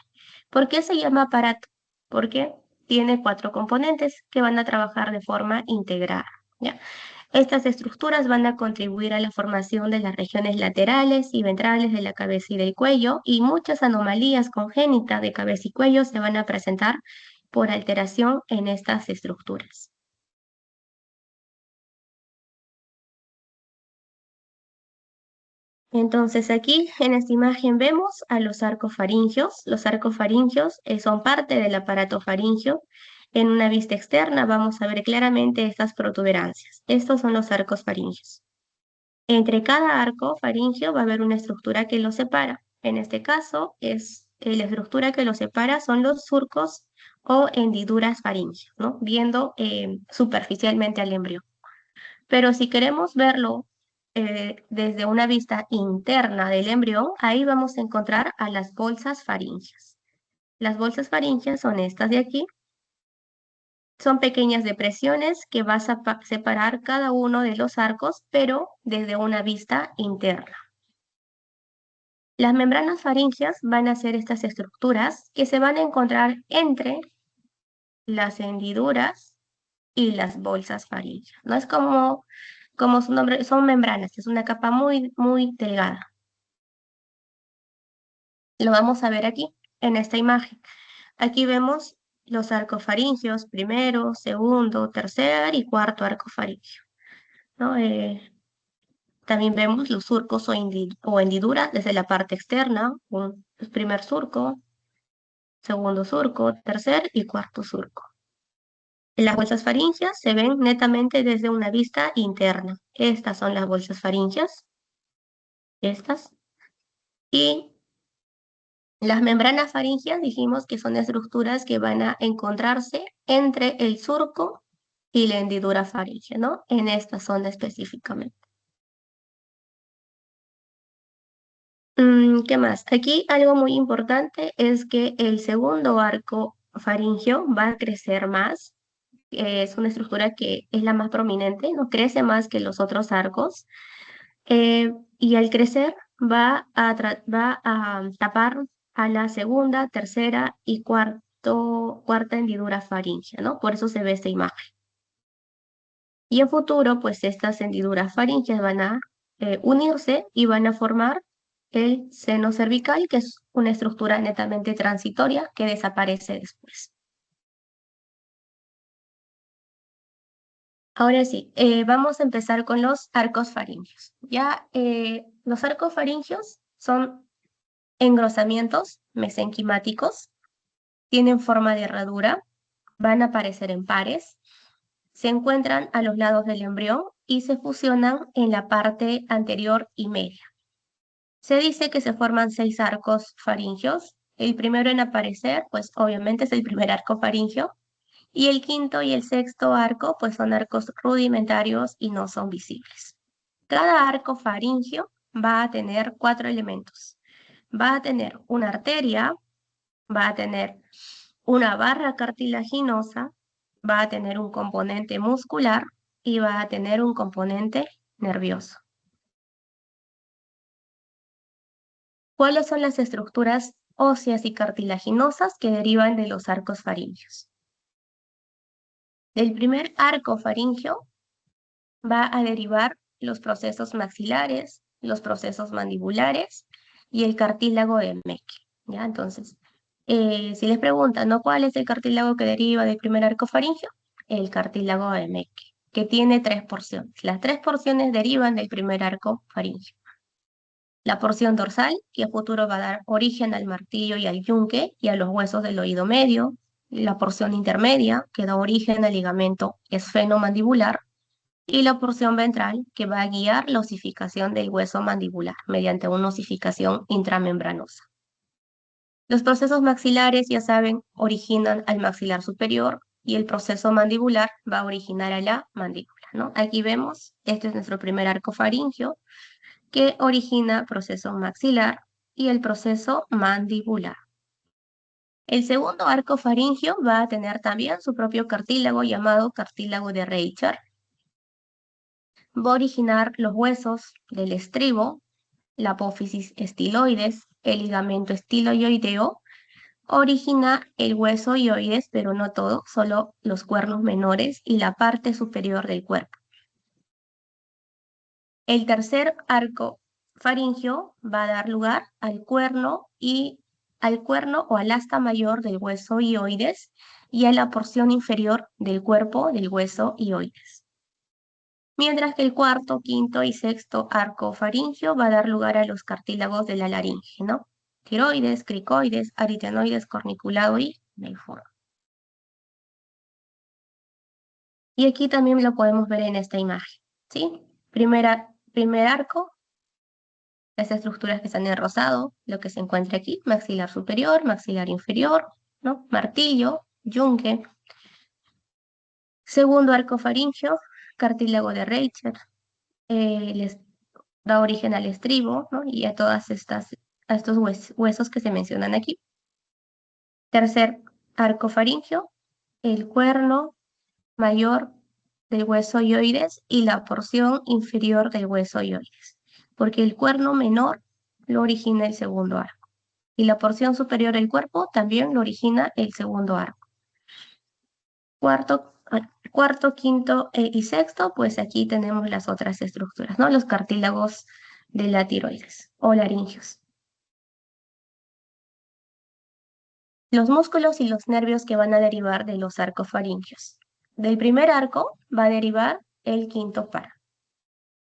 ¿Por qué se llama aparato? Porque tiene 4 componentes que van a trabajar de forma integrada, ¿ya? Estas estructuras van a contribuir a la formación de las regiones laterales y ventrales de la cabeza y del cuello, y muchas anomalías congénitas de cabeza y cuello se van a presentar por alteración en estas estructuras. Entonces aquí en esta imagen vemos a los arcos faringios. Los arcos faringios son parte del aparato faringio. En una vista externa vamos a ver claramente estas protuberancias. Estos son los arcos faringios. Entre cada arco faringio va a haber una estructura que los separa. En este caso, la estructura que los separa son los surcos o hendiduras faringias, ¿no? Viendo superficialmente al embrión. Pero si queremos verlo desde una vista interna del embrión, ahí vamos a encontrar a las bolsas faringias. Las bolsas faringias son estas de aquí. Son pequeñas depresiones que vas a separar cada uno de los arcos, pero desde una vista interna. Las membranas faringias van a ser estas estructuras que se van a encontrar entre las hendiduras y las bolsas faringias. No es como su nombre, son membranas, es una capa muy, muy delgada. Lo vamos a ver aquí, en esta imagen. Aquí vemos los arcos faringios, primero, segundo, tercer y cuarto arco faringio, ¿no? También vemos los surcos o hendiduras desde la parte externa, un primer surco, segundo surco, tercer y cuarto surco. Las bolsas faringias se ven netamente desde una vista interna. Estas son las bolsas faringias, estas. Y las membranas faringias dijimos que son estructuras que van a encontrarse entre el surco y la hendidura faríngea, ¿no? En esta zona específicamente. ¿Qué más? Aquí algo muy importante es que el segundo arco faríngeo va a crecer más. Es una estructura que es la más prominente, no crece más que los otros arcos. Y al crecer va a tapar a la segunda, tercera y cuarta hendidura faríngea, ¿no? Por eso se ve esta imagen. Y en futuro, pues estas hendiduras faríngeas van a unirse y van a formar el seno cervical, que es una estructura netamente transitoria que desaparece después. Ahora sí, vamos a empezar con los arcos faringios. Ya, los arcos faringios son engrosamientos mesenquimáticos, tienen forma de herradura, van a aparecer en pares, se encuentran a los lados del embrión y se fusionan en la parte anterior y media. Se dice que se forman 6 arcos faringios. El primero en aparecer, pues obviamente es el primer arco faringio, y el quinto y el sexto arco, pues son arcos rudimentarios y no son visibles. Cada arco faringio va a tener 4 elementos. Va a tener una arteria, va a tener una barra cartilaginosa, va a tener un componente muscular y va a tener un componente nervioso. ¿Cuáles son las estructuras óseas y cartilaginosas que derivan de los arcos faringios? Del primer arco faringio va a derivar los procesos maxilares, los procesos mandibulares y el cartílago de Mecke, ¿ya? Entonces, si les preguntan, ¿no? ¿Cuál es el cartílago que deriva del primer arco faringio? El cartílago de Mecke, que tiene 3 porciones. Las 3 porciones derivan del primer arco faringio. La porción dorsal, que a futuro va a dar origen al martillo y al yunque y a los huesos del oído medio. La porción intermedia, que da origen al ligamento esfenomandibular. Y la porción ventral, que va a guiar la osificación del hueso mandibular mediante una osificación intramembranosa. Los procesos maxilares, ya saben, originan al maxilar superior y el proceso mandibular va a originar a la mandíbula, ¿no? Aquí vemos, este es nuestro primer arco faringio, que origina proceso maxilar y el proceso mandibular. El segundo arco faringio va a tener también su propio cartílago llamado cartílago de Reichert. Va a originar los huesos del estribo, la apófisis estiloides, el ligamento estiloideo, origina el hueso hioides, pero no todo, solo los cuernos menores y la parte superior del cuerpo. El tercer arco faríngeo va a dar lugar al cuerno o al asta mayor del hueso hioides y a la porción inferior del cuerpo del hueso hioides. Mientras que el cuarto, quinto y sexto arco faríngeo va a dar lugar a los cartílagos de la laringe, ¿no? Tiroides, cricoides, aritenoides, corniculado y neiforme. Y aquí también lo podemos ver en esta imagen, ¿sí? Primer arco, las estructuras que están en rosado, lo que se encuentra aquí, maxilar superior, maxilar inferior, ¿no? Martillo, yunque. Segundo arco faríngeo, cartílago de Reicher, les da origen al estribo, ¿no? Y a estos huesos que se mencionan aquí. Tercer arco faríngeo, el cuerno mayor del hueso hioides y la porción inferior del hueso hioides, porque el cuerno menor lo origina el segundo arco y la porción superior del cuerpo también lo origina el segundo arco. Cuarto, quinto y sexto, pues aquí tenemos las otras estructuras, ¿no? Los cartílagos de la tiroides o laringios. Los músculos y los nervios que van a derivar de los arcos faringios. Del primer arco va a derivar el quinto par.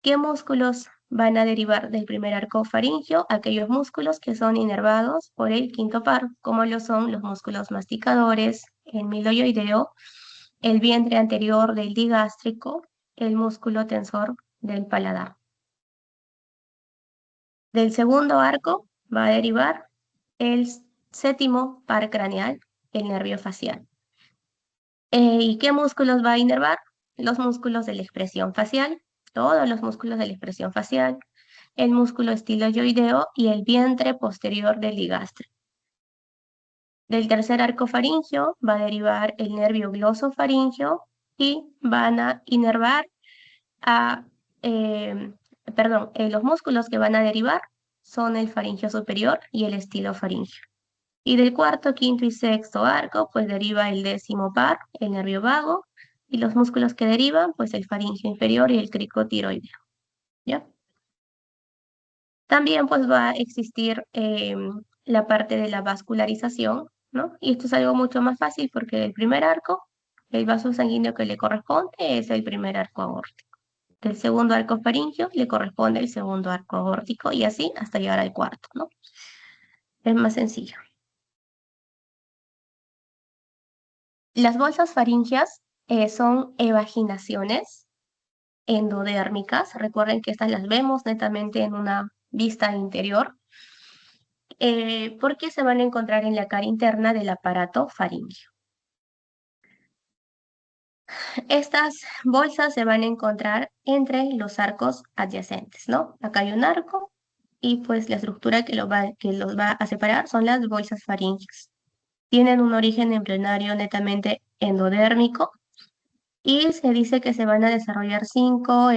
¿Qué músculos van a derivar del primer arco faríngeo? Aquellos músculos que son inervados por el quinto par, como lo son los músculos masticadores, el miloioideo, el vientre anterior del digástrico, el músculo tensor del paladar. Del segundo arco va a derivar el séptimo par craneal, el nervio facial. ¿Y qué músculos va a inervar? Los músculos de la expresión facial, todos los músculos de la expresión facial, el músculo estiloioideo y el vientre posterior del ligastre. Del tercer arco faríngeo va a derivar el nervio glosofaríngeo y van a inervar los músculos que van a derivar son el faríngeo superior y el estilofaríngeo. Y del cuarto, quinto y sexto arco, pues deriva el décimo par, el nervio vago, y los músculos que derivan, pues el faríngeo inferior y el cricotiroideo, ¿ya? También pues va a existir la parte de la vascularización, ¿no? Y esto es algo mucho más fácil porque el primer arco, el vaso sanguíneo que le corresponde es el primer arco aórtico. Del segundo arco faríngeo le corresponde el segundo arco aórtico y así hasta llegar al cuarto, ¿no? Es más sencillo. Las bolsas faríngeas son evaginaciones endodérmicas. Recuerden que estas las vemos netamente en una vista interior, porque se van a encontrar en la cara interna del aparato faríngeo. Estas bolsas se van a encontrar entre los arcos adyacentes, ¿no? Acá hay un arco y pues la estructura que los va a separar son las bolsas faríngeas. Tienen un origen embrionario netamente endodérmico y se dice que se van a desarrollar 5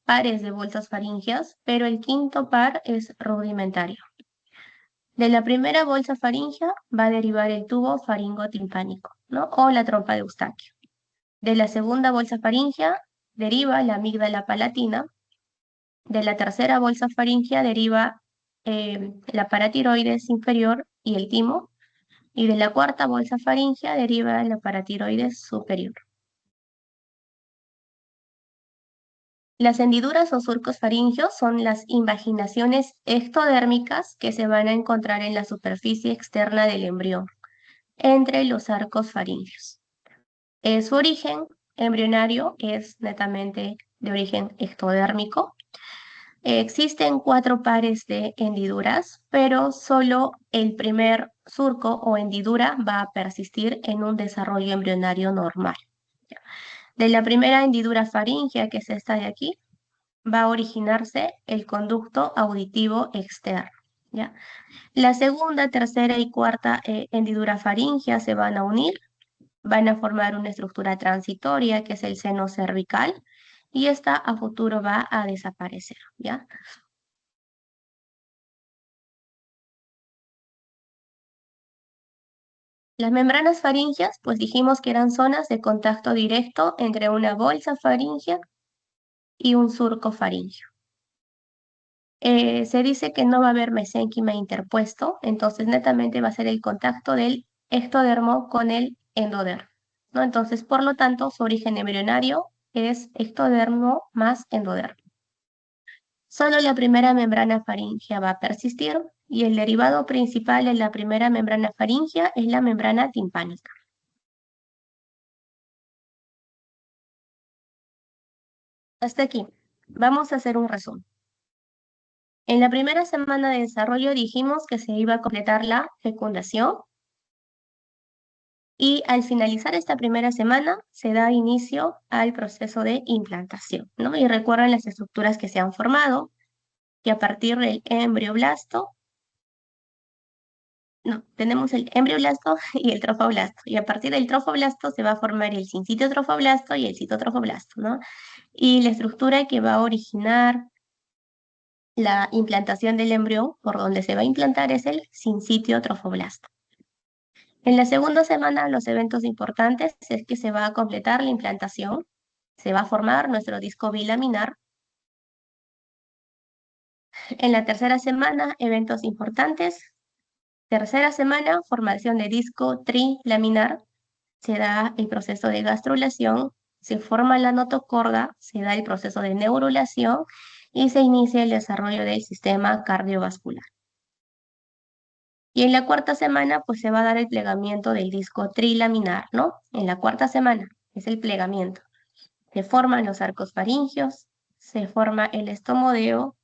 pares de bolsas faríngeas, pero el quinto par es rudimentario. De la primera bolsa faríngea va a derivar el tubo faringotimpánico, ¿no? O la trompa de Eustaquio. De la segunda bolsa faríngea deriva la amígdala palatina. De la tercera bolsa faríngea deriva la paratiroides inferior y el timo. Y de la cuarta bolsa faríngea deriva la paratiroides superior. Las hendiduras o surcos faringios son las invaginaciones ectodérmicas que se van a encontrar en la superficie externa del embrión, entre los arcos faringios. Su origen embrionario es netamente de origen ectodérmico. Existen 4 pares de hendiduras, pero solo el primer surco o hendidura va a persistir en un desarrollo embrionario normal. De la primera hendidura faríngea, que es esta de aquí, va a originarse el conducto auditivo externo, ¿ya? La segunda, tercera y cuarta hendidura faríngea se van a unir, van a formar una estructura transitoria que es el seno cervical y esta a futuro va a desaparecer, ¿ya? Las membranas faringias, pues dijimos que eran zonas de contacto directo entre una bolsa faríngea y un surco faríngeo. Se dice que no va a haber mesénquima interpuesto, entonces netamente va a ser el contacto del ectodermo con el endodermo, ¿no? Entonces, por lo tanto, su origen embrionario es ectodermo más endodermo. Solo la primera membrana faríngea va a persistir y el derivado principal de la primera membrana faríngea es la membrana timpánica. Hasta aquí. Vamos a hacer un resumen. En la primera semana de desarrollo dijimos que se iba a completar la fecundación y al finalizar esta primera semana se da inicio al proceso de implantación, ¿no? Y recuerden las estructuras que se han formado, que a partir del embrioblasto, no, tenemos el embrioblasto y el trofoblasto, y a partir del trofoblasto se va a formar el sincitio trofoblasto y el citotrofoblasto, ¿no? Y la estructura que va a originar la implantación del embrión, por donde se va a implantar, es el sincitio trofoblasto. En la segunda semana, los eventos importantes es que se va a completar la implantación, se va a formar nuestro disco bilaminar. En la tercera semana, eventos importantes. Tercera semana, formación de disco trilaminar. Se da el proceso de gastrulación, se forma la notocorda, se da el proceso de neurulación y se inicia el desarrollo del sistema cardiovascular. Y en la cuarta semana, pues se va a dar el plegamiento del disco trilaminar, ¿no? En la cuarta semana es el plegamiento. Se forman los arcos faringios, se forma el estomodeo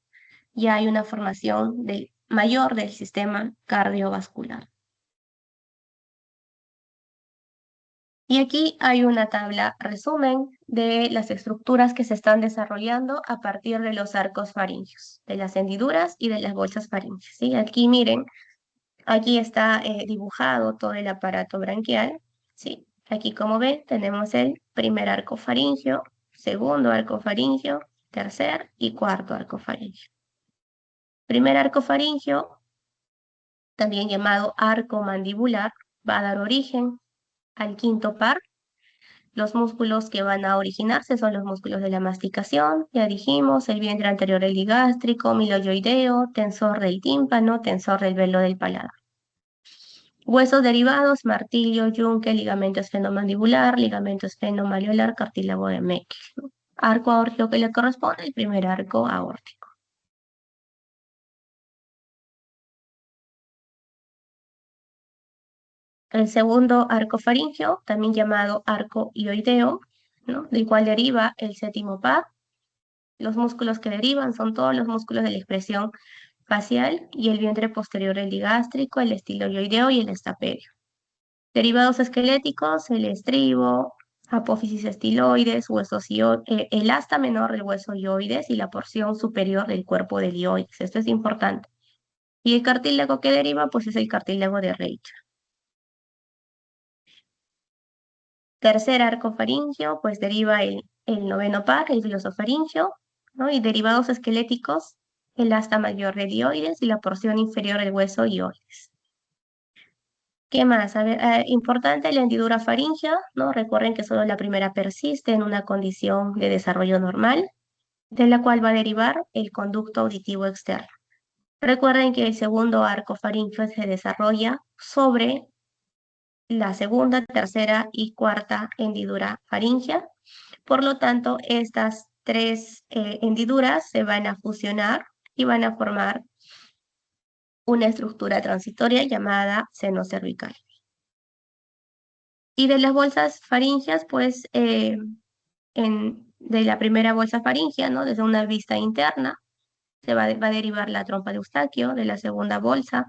y hay una formación mayor del sistema cardiovascular. Y aquí hay una tabla resumen de las estructuras que se están desarrollando a partir de los arcos faringios, de las hendiduras y de las bolsas faringias, ¿sí? Aquí miren, aquí está dibujado todo el aparato branquial, ¿sí? Aquí como ven tenemos el primer arco faringio, segundo arco faringio, tercer y cuarto arco faringio. Primer arco faringio, también llamado arco mandibular, va a dar origen al quinto par. Los músculos que van a originarse son los músculos de la masticación, ya dijimos, el vientre anterior epigástrico, miloyoideo, tensor del tímpano, tensor del velo del paladar. Huesos derivados, martillo, yunque, ligamento esfenomandibular, ligamento esfenomalleolar, cartílago de Meckel, ¿no? Arco aórtico que le corresponde, el primer arco aórtico. El segundo arco faríngeo, también llamado arco ioideo, ¿no? Del cual deriva el séptimo par. Los músculos que derivan son todos los músculos de la expresión facial y el vientre posterior epigástrico, el estiloioideo y el estapedio. Derivados esqueléticos, el estribo, apófisis estiloides, el asta menor del hueso ioides y la porción superior del cuerpo del ioides. Esto es importante. Y el cartílago que deriva, pues es el cartílago de Reicher. Tercer arco faríngeo, pues deriva el noveno par, el glosofaríngeo, ¿no? Y derivados esqueléticos, el asta mayor del ioides y la porción inferior del hueso ioides. ¿Qué más? A ver, importante la hendidura faríngea, ¿no? Recuerden que solo la primera persiste en una condición de desarrollo normal, de la cual va a derivar el conducto auditivo externo. Recuerden que el segundo arco faríngeo se desarrolla sobre la segunda, tercera y cuarta hendidura faríngea. Por lo tanto, estas tres hendiduras se van a fusionar y van a formar una estructura transitoria llamada seno cervical. Y de las bolsas faríngeas, pues de la primera bolsa faríngea, ¿no? Desde una vista interna, va a derivar la trompa de Eustaquio, de la segunda bolsa,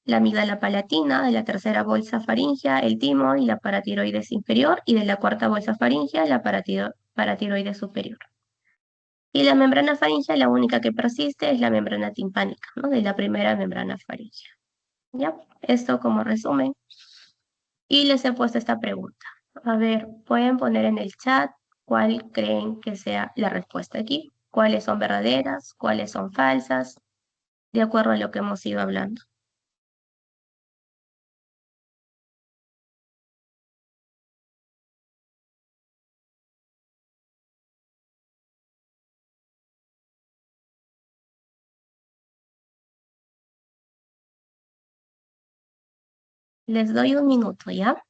la amígdala palatina, de la tercera bolsa faríngea, el timo y la paratiroides inferior, y de la cuarta bolsa faríngea, la paratiroides superior. Y la membrana faríngea, la única que persiste es la membrana timpánica, ¿no? De la primera membrana faríngea. ¿Ya? Esto como resumen. Y les he puesto esta pregunta. A ver, pueden poner en el chat cuál creen que sea la respuesta aquí. ¿Cuáles son verdaderas? ¿Cuáles son falsas? De acuerdo a lo que hemos ido hablando. Les doy un minuto, ¿ya?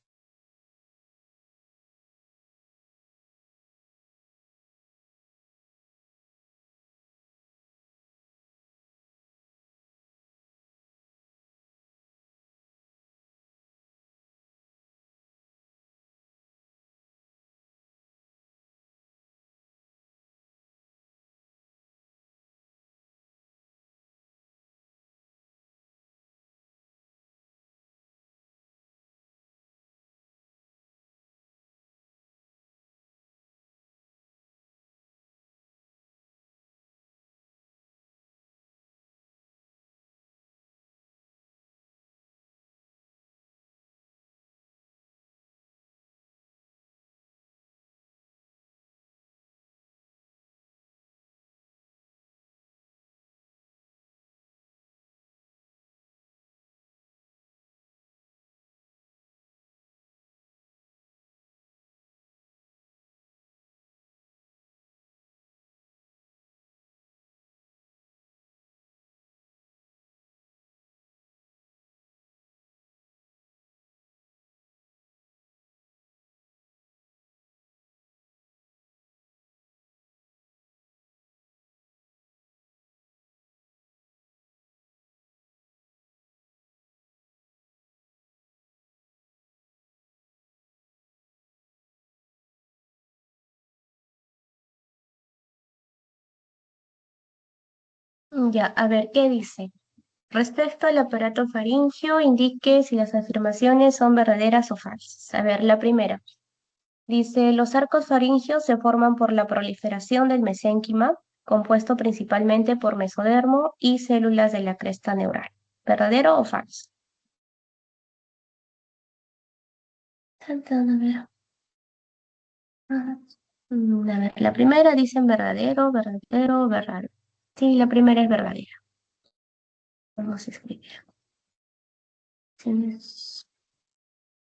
Ya, a ver, ¿qué dice? Respecto al aparato faríngeo, indique si las afirmaciones son verdaderas o falsas. A ver, la primera. Dice, los arcos faringios se forman por la proliferación del mesénquima, compuesto principalmente por mesodermo y células de la cresta neural. ¿Verdadero o falso? A ver. Ajá. A ver, la primera dicen verdadero, verdadero, verdadero. Sí, la primera es verdadera. Vamos a escribir.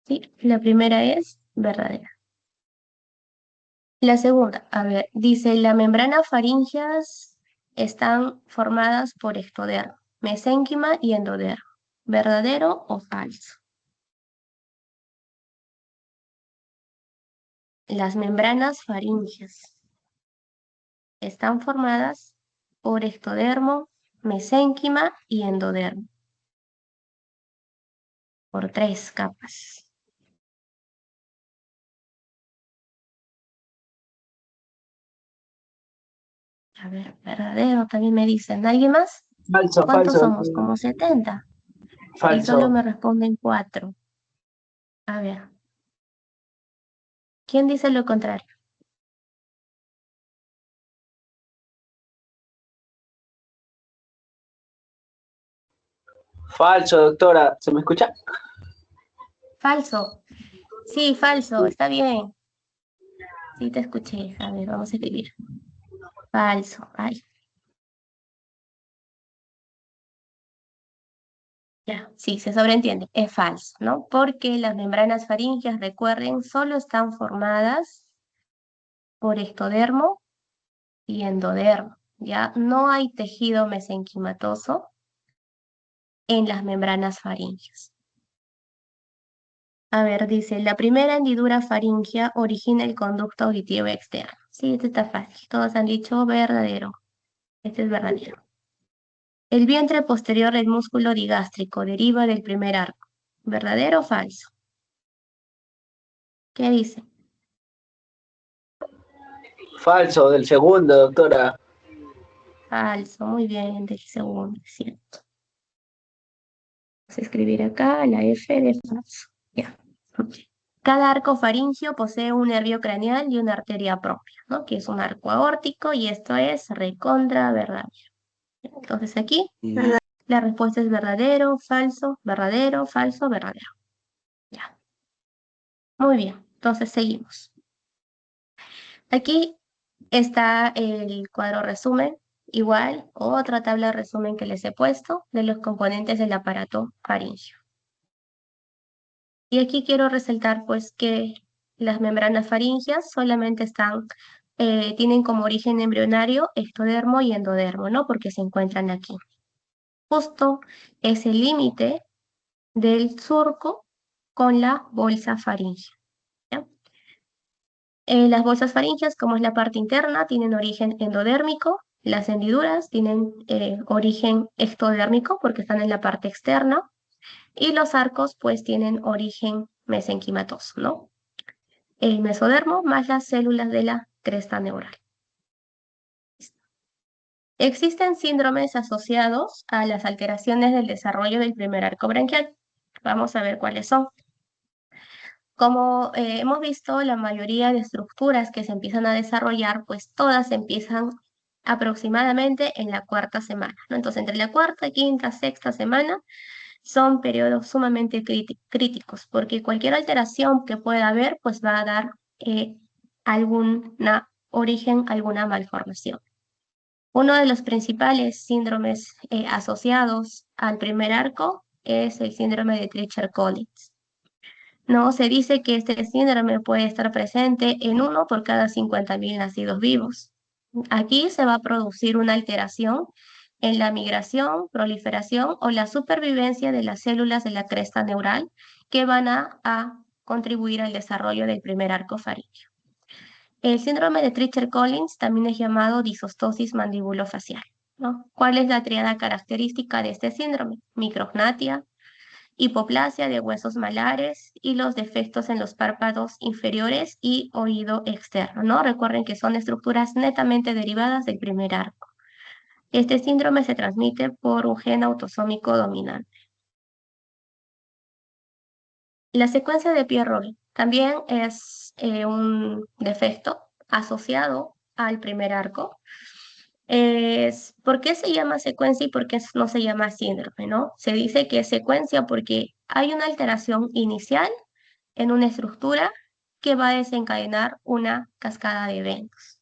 Sí, la primera es verdadera. La segunda, a ver, dice, las membranas faríngeas están formadas por ectodermo, mesénquima y endodermo. ¿Verdadero o falso? Las membranas faríngeas están formadas por ectodermo, mesénquima y endodermo, por 3 capas. A ver, verdadero, también me dicen. ¿Alguien más? Falso, ¿Cuántos falso, somos? Como 70. Y solo falso. me responden 4. A ver, ¿quién dice lo contrario? Falso, doctora. ¿Se me escucha? Falso. Sí, falso, está bien. Sí, te escuché. A ver, vamos a escribir. Falso. Ay, ya. Sí, se sobreentiende. Es falso, ¿no? Porque las membranas faríngeas, recuerden, solo están formadas por ectodermo y endodermo. Ya no hay tejido mesenquimatoso en las membranas faríngeas. A ver, dice, la primera hendidura faríngea origina el conducto auditivo externo. Sí, este está fácil. Todos han dicho verdadero. Este es verdadero. El vientre posterior del músculo digástrico deriva del primer arco. ¿Verdadero o falso? ¿Qué dice? Falso, del segundo, doctora. Falso, muy bien, del segundo, es cierto. Vamos a escribir acá la F de falso. Ya. Ok. Cada arco faríngeo posee un nervio craneal y una arteria propia, ¿no? Que es un arco aórtico y esto es recontra verdadero. Entonces aquí la respuesta es verdadero, falso, verdadero, falso, verdadero. Ya. Muy bien. Entonces seguimos. Aquí está el cuadro resumen, igual, otra tabla de resumen que les he puesto de los componentes del aparato faríngeo. Y aquí quiero resaltar pues que las membranas faríngeas solamente tienen como origen embrionario ectodermo y endodermo, ¿no? Porque se encuentran aquí. Justo es el límite del surco con la bolsa faríngea. ¿Ya? Las bolsas faríngeas, como es la parte interna, tienen origen endodérmico. Las hendiduras tienen origen ectodérmico porque están en la parte externa. Y los arcos, pues, tienen origen mesenquimatoso, ¿no? El mesodermo más las células de la cresta neural. Existen síndromes asociados a las alteraciones del desarrollo del primer arco branquial. Vamos a ver cuáles son. Como hemos visto, la mayoría de estructuras que se empiezan a desarrollar, pues todas empiezan aproximadamente en la cuarta semana, ¿no? Entonces, entre la cuarta, quinta, sexta semana son periodos sumamente críticos, porque cualquier alteración que pueda haber, pues va a dar alguna origen, alguna malformación. Uno de los principales síndromes asociados al primer arco es el síndrome de Treacher-Collins. No, se dice que este síndrome puede estar presente en 1 por cada 50.000 nacidos vivos. Aquí se va a producir una alteración en la migración, proliferación o la supervivencia de las células de la cresta neural que van a contribuir al desarrollo del primer arco faríngeo. El síndrome de Treacher-Collins también es llamado disostosis mandibulofacial, ¿no? ¿Cuál es la triada característica de este síndrome? Micrognatia, hipoplasia de huesos malares y los defectos en los párpados inferiores y oído externo, ¿no? Recuerden que son estructuras netamente derivadas del primer arco. Este síndrome se transmite por un gen autosómico dominante. La secuencia de Pierre-Robin también es un defecto asociado al primer arco. ¿Por qué se llama secuencia y por qué no se llama síndrome, no? Se dice que es secuencia porque hay una alteración inicial en una estructura que va a desencadenar una cascada de eventos.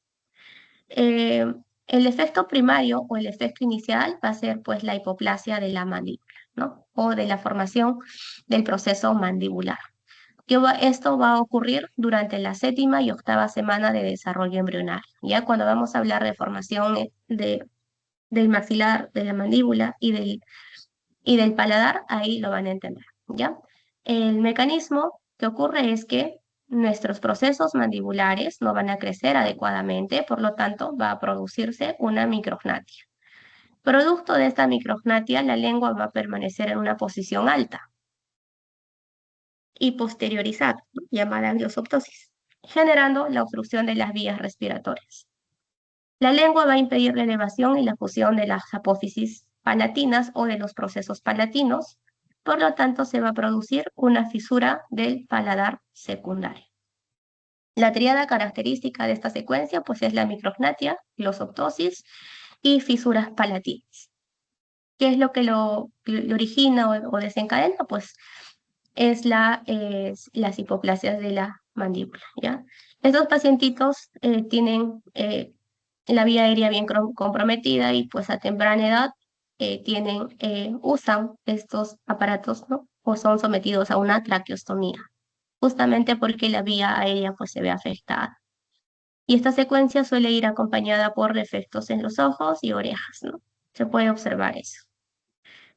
El efecto primario o el efecto inicial va a ser pues la hipoplasia de la mandíbula, ¿no? O de la formación del proceso mandibular. Esto va a ocurrir durante la 7ª y 8ª semana de desarrollo embrionario. Ya cuando vamos a hablar de formación del maxilar, de la mandíbula y del paladar, ahí lo van a entender, ¿ya? El mecanismo que ocurre es que nuestros procesos mandibulares no van a crecer adecuadamente, por lo tanto va a producirse una micrognatia. Producto de esta micrognatia, la lengua va a permanecer en una posición alta y posteriorizada, ¿no? Llamada glossoptosis, generando la obstrucción de las vías respiratorias. La lengua va a impedir la elevación y la fusión de las apófisis palatinas o de los procesos palatinos, por lo tanto se va a producir una fisura del paladar secundario. La tríada característica de esta secuencia pues es la micrognatia, glossoptosis y fisuras palatinas. ¿Qué es lo que lo origina o desencadena? Pues es las hipoplasias de la mandíbula, ¿ya? Estos pacientitos tienen la vía aérea bien comprometida y pues a temprana edad usan estos aparatos, ¿no? O son sometidos a una traqueostomía, justamente porque la vía aérea pues se ve afectada. Y esta secuencia suele ir acompañada por defectos en los ojos y orejas, ¿no? Se puede observar eso.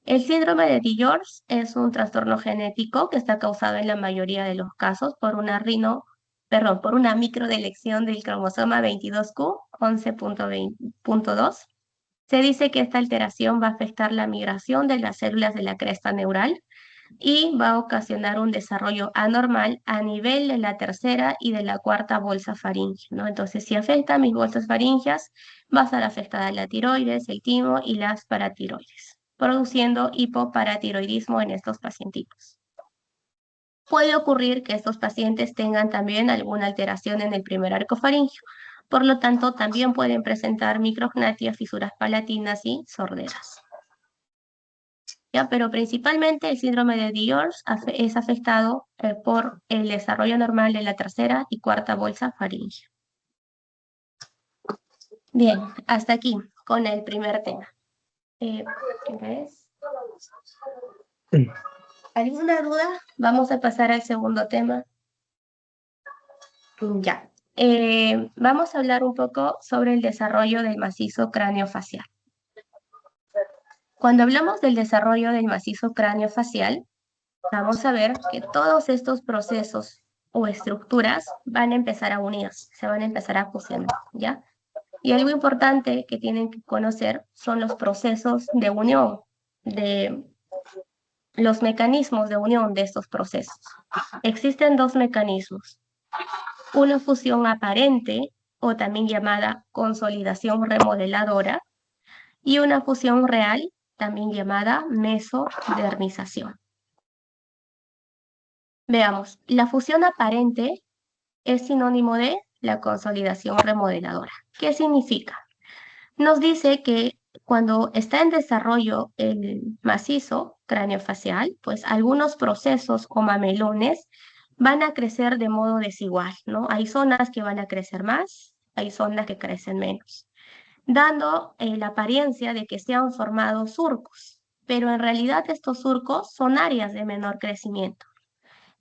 El síndrome de Dior es un trastorno genético que está causado en la mayoría de los casos por por una microdelección del cromosoma 22q 11.2. Se dice que esta alteración va a afectar la migración de las células de la cresta neural y va a ocasionar un desarrollo anormal a nivel de la tercera y de la cuarta bolsa faríngea, ¿no? Entonces, si afecta a mis bolsas faríngeas, va a estar afectada la tiroides, el timo y las paratiroides, produciendo hipoparatiroidismo en estos pacientitos. Puede ocurrir que estos pacientes tengan también alguna alteración en el primer arco faríngeo, por lo tanto, también pueden presentar micrognatia, fisuras palatinas y sorderas. ¿Ya? Pero principalmente el síndrome de Dior es afectado por el desarrollo normal de la tercera y cuarta bolsa faríngea. Bien, hasta aquí con el primer tema. ¿Alguna duda? Vamos a pasar al segundo tema. Ya. Vamos a hablar un poco sobre el desarrollo del macizo craneofacial. Cuando hablamos del desarrollo del macizo craneofacial, vamos a ver que todos estos procesos o estructuras van a empezar a unirse, se van a empezar a fusionar, ¿ya? Y algo importante que tienen que conocer son los procesos de unión, de los mecanismos de unión de estos procesos. Existen dos mecanismos, una fusión aparente o también llamada consolidación remodeladora y una fusión real también llamada mesodermización. Veamos, la fusión aparente es sinónimo de la consolidación remodeladora. ¿Qué significa? Nos dice que cuando está en desarrollo el macizo craneofacial, pues algunos procesos o mamelones van a crecer de modo desigual, ¿no? Hay zonas que van a crecer más, hay zonas que crecen menos, dando la apariencia de que se han formado surcos, pero en realidad estos surcos son áreas de menor crecimiento.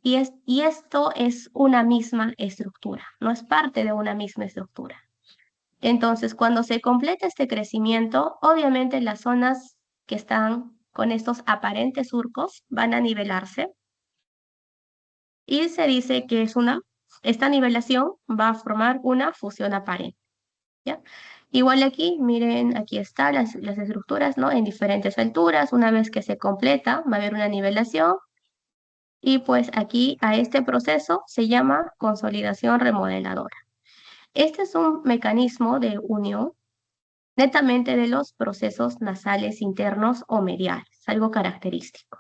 Y esto es una misma estructura, no es parte de una misma estructura. Entonces, cuando se completa este crecimiento, obviamente las zonas que están con estos aparentes surcos van a nivelarse y se dice que esta nivelación va a formar una fusión aparente, ¿ya? Igual aquí, miren, aquí están las estructuras, ¿no? En diferentes alturas, una vez que se completa, va a haber una nivelación y pues aquí a este proceso se llama consolidación remodeladora. Este es un mecanismo de unión netamente de los procesos nasales internos o mediales, algo característico.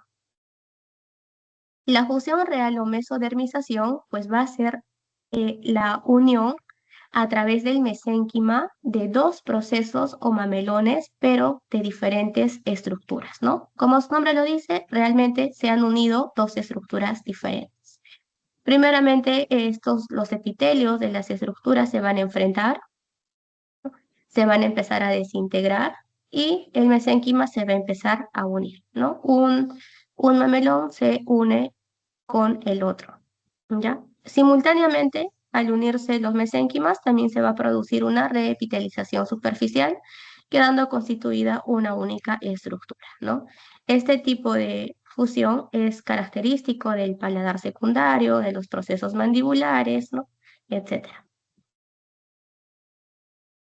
La fusión real o mesodermización pues va a ser la unión a través del mesénquima de dos procesos o mamelones, pero de diferentes estructuras, ¿no? Como su nombre lo dice, realmente se han unido dos estructuras diferentes. Primeramente, los epitelios de las estructuras se van a enfrentar, se van a empezar a desintegrar y el mesénquima se va a empezar a unir, ¿no? Un mamelón se une con el otro, ¿ya? Simultáneamente, al unirse los mesénquimas, también se va a producir una reepitelización superficial, quedando constituida una única estructura, ¿no? Este tipo de fusión es característico del paladar secundario, de los procesos mandibulares, ¿no? Etcétera.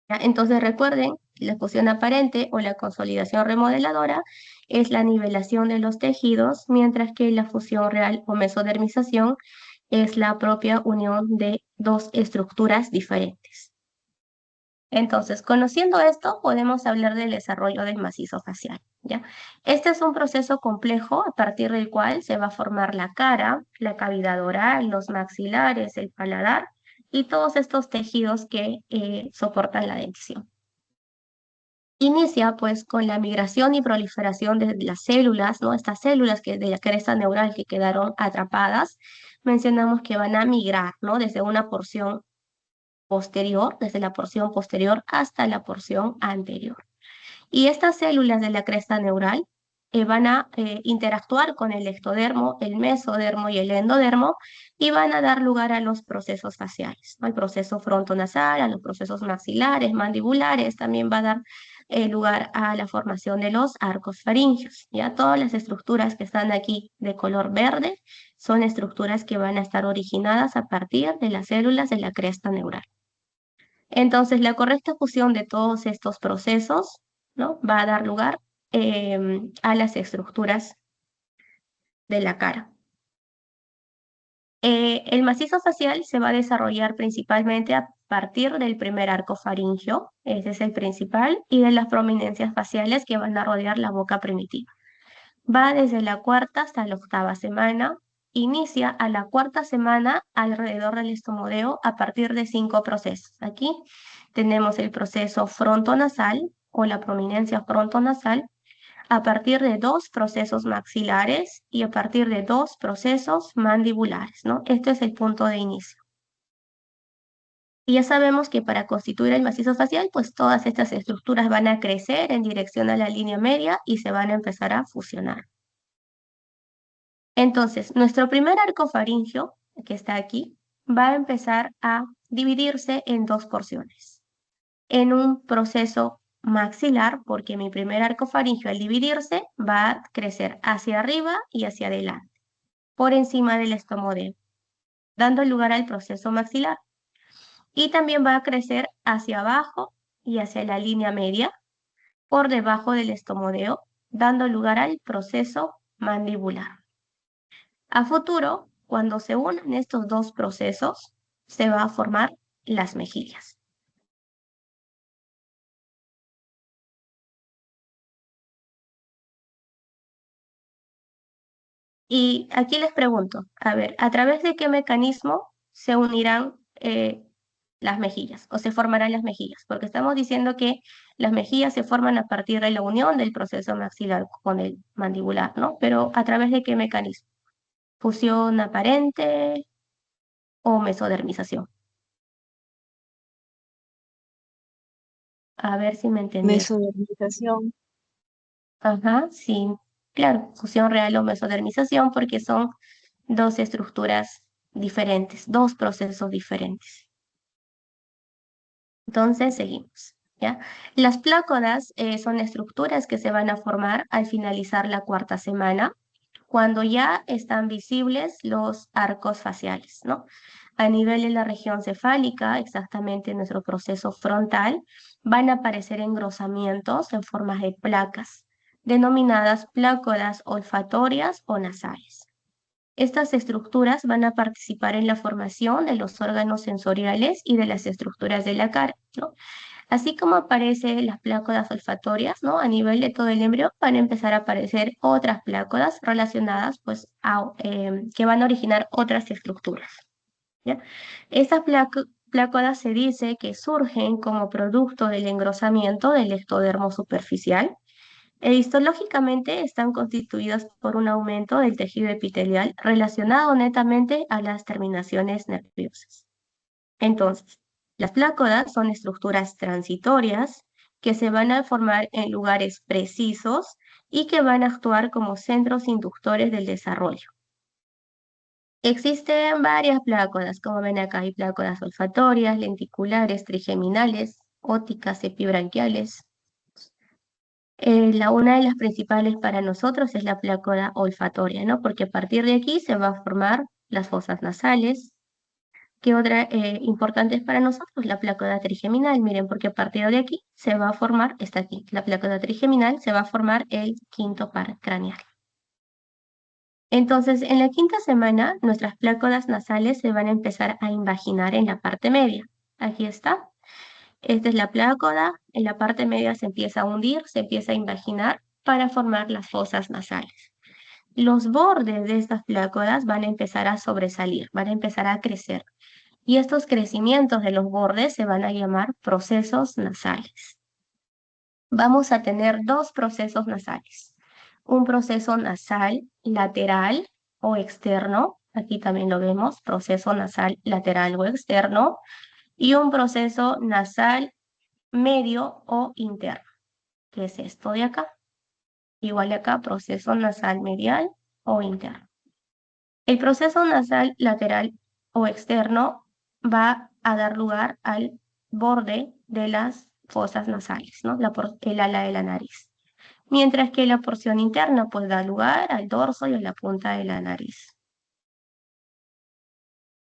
Entonces recuerden, la fusión aparente o la consolidación remodeladora es la nivelación de los tejidos, mientras que la fusión real o mesodermización es la propia unión de dos estructuras diferentes. Entonces, conociendo esto, podemos hablar del desarrollo del macizo facial, ¿ya? Este es un proceso complejo a partir del cual se va a formar la cara, la cavidad oral, los maxilares, el paladar y todos estos tejidos que soportan la dentición. Inicia pues con la migración y proliferación de las células, ¿no? Estas células de la cresta neural que quedaron atrapadas, mencionamos que van a migrar, ¿no? Desde una porción posterior, desde la porción posterior hasta la porción anterior. Y estas células de la cresta neural van a interactuar con el ectodermo, el mesodermo y el endodermo y van a dar lugar a los procesos faciales, ¿no? Al proceso frontonasal, a los procesos maxilares, mandibulares, también va a dar lugar a la formación de los arcos faringios. Ya todas las estructuras que están aquí de color verde son estructuras que van a estar originadas a partir de las células de la cresta neural. Entonces, la correcta fusión de todos estos procesos, ¿no? Va a dar lugar a las estructuras de la cara. El macizo facial se va a desarrollar principalmente a partir del primer arco faríngeo, ese es el principal, y de las prominencias faciales que van a rodear la boca primitiva. Va desde la cuarta hasta la octava semana, inicia a la cuarta semana alrededor del estomodeo a partir de 5 procesos. Aquí tenemos el proceso frontonasal o la prominencia frontonasal a partir de 2 procesos maxilares y a partir de 2 procesos mandibulares, ¿no? Este es el punto de inicio. Y ya sabemos que para constituir el macizo facial, pues todas estas estructuras van a crecer en dirección a la línea media y se van a empezar a fusionar. Entonces, nuestro primer arco faríngeo, que está aquí, va a empezar a dividirse en 2 porciones. En un proceso maxilar, porque mi primer arco faríngeo al dividirse va a crecer hacia arriba y hacia adelante. por encima del estomodeo, dando lugar al proceso maxilar. Y también va a crecer hacia abajo y hacia la línea media, por debajo del estomodeo, dando lugar al proceso mandibular. A futuro, cuando se unan estos dos procesos, se va a formar las mejillas. Y aquí les pregunto, a ver, ¿a través de qué mecanismo se unirán las mejillas o se formarán las mejillas? Porque estamos diciendo que las mejillas se forman a partir de la unión del proceso maxilar con el mandibular, ¿no? Pero ¿a través de qué mecanismo? ¿Fusión aparente o mesodermización? A ver si me entendieron. Mesodermización. Ajá, sí, claro, fusión real o mesodermización porque son dos estructuras diferentes, dos procesos diferentes. Entonces, seguimos, ¿ya? Las plácodas son estructuras que se van a formar al finalizar la cuarta semana, cuando ya están visibles los arcos faciales, ¿no? A nivel de la región cefálica, exactamente en nuestro proceso frontal, van a aparecer engrosamientos en formas de placas, denominadas plácodas olfatorias o nasales. Estas estructuras van a participar en la formación de los órganos sensoriales y de las estructuras de la cara, ¿no? Así como aparecen las plácodas olfatorias, ¿no? A nivel de todo el embrión van a empezar a aparecer otras plácodas relacionadas, pues, que van a originar otras estructuras, ¿ya? Estas plácodas se dice que surgen como producto del engrosamiento del ectodermo superficial, histológicamente están constituidas por un aumento del tejido epitelial relacionado netamente a las terminaciones nerviosas. Entonces, las plácodas son estructuras transitorias que se van a formar en lugares precisos y que van a actuar como centros inductores del desarrollo. Existen varias plácodas, como ven acá hay plácodas olfatorias, lenticulares, trigeminales, ópticas, epibranquiales. Una de las principales para nosotros es la plácoda olfatoria, ¿no? Porque a partir de aquí se va a formar las fosas nasales. ¿Qué otra importante es para nosotros? La plácoda trigeminal. Miren, porque a partir de aquí se va a formar, está aquí, la plácoda trigeminal, se va a formar el quinto par craneal. Entonces, en la quinta semana, nuestras plácodas nasales se van a empezar a invaginar en la parte media. Aquí está. Esta es la plácoda, en la parte media se empieza a hundir, se empieza a invaginar para formar las fosas nasales. Los bordes de estas plácodas van a empezar a sobresalir, van a empezar a crecer. Y estos crecimientos de los bordes se van a llamar procesos nasales. Vamos a tener dos procesos nasales. Un proceso nasal lateral o externo, aquí también lo vemos, proceso nasal lateral o externo, y un proceso nasal medio o interno, que es esto de acá. Igual de acá, proceso nasal medial o interno. El proceso nasal lateral o externo va a dar lugar al borde de las fosas nasales, ¿no? El ala de la nariz. Mientras que la porción interna pues da lugar al dorso y a la punta de la nariz.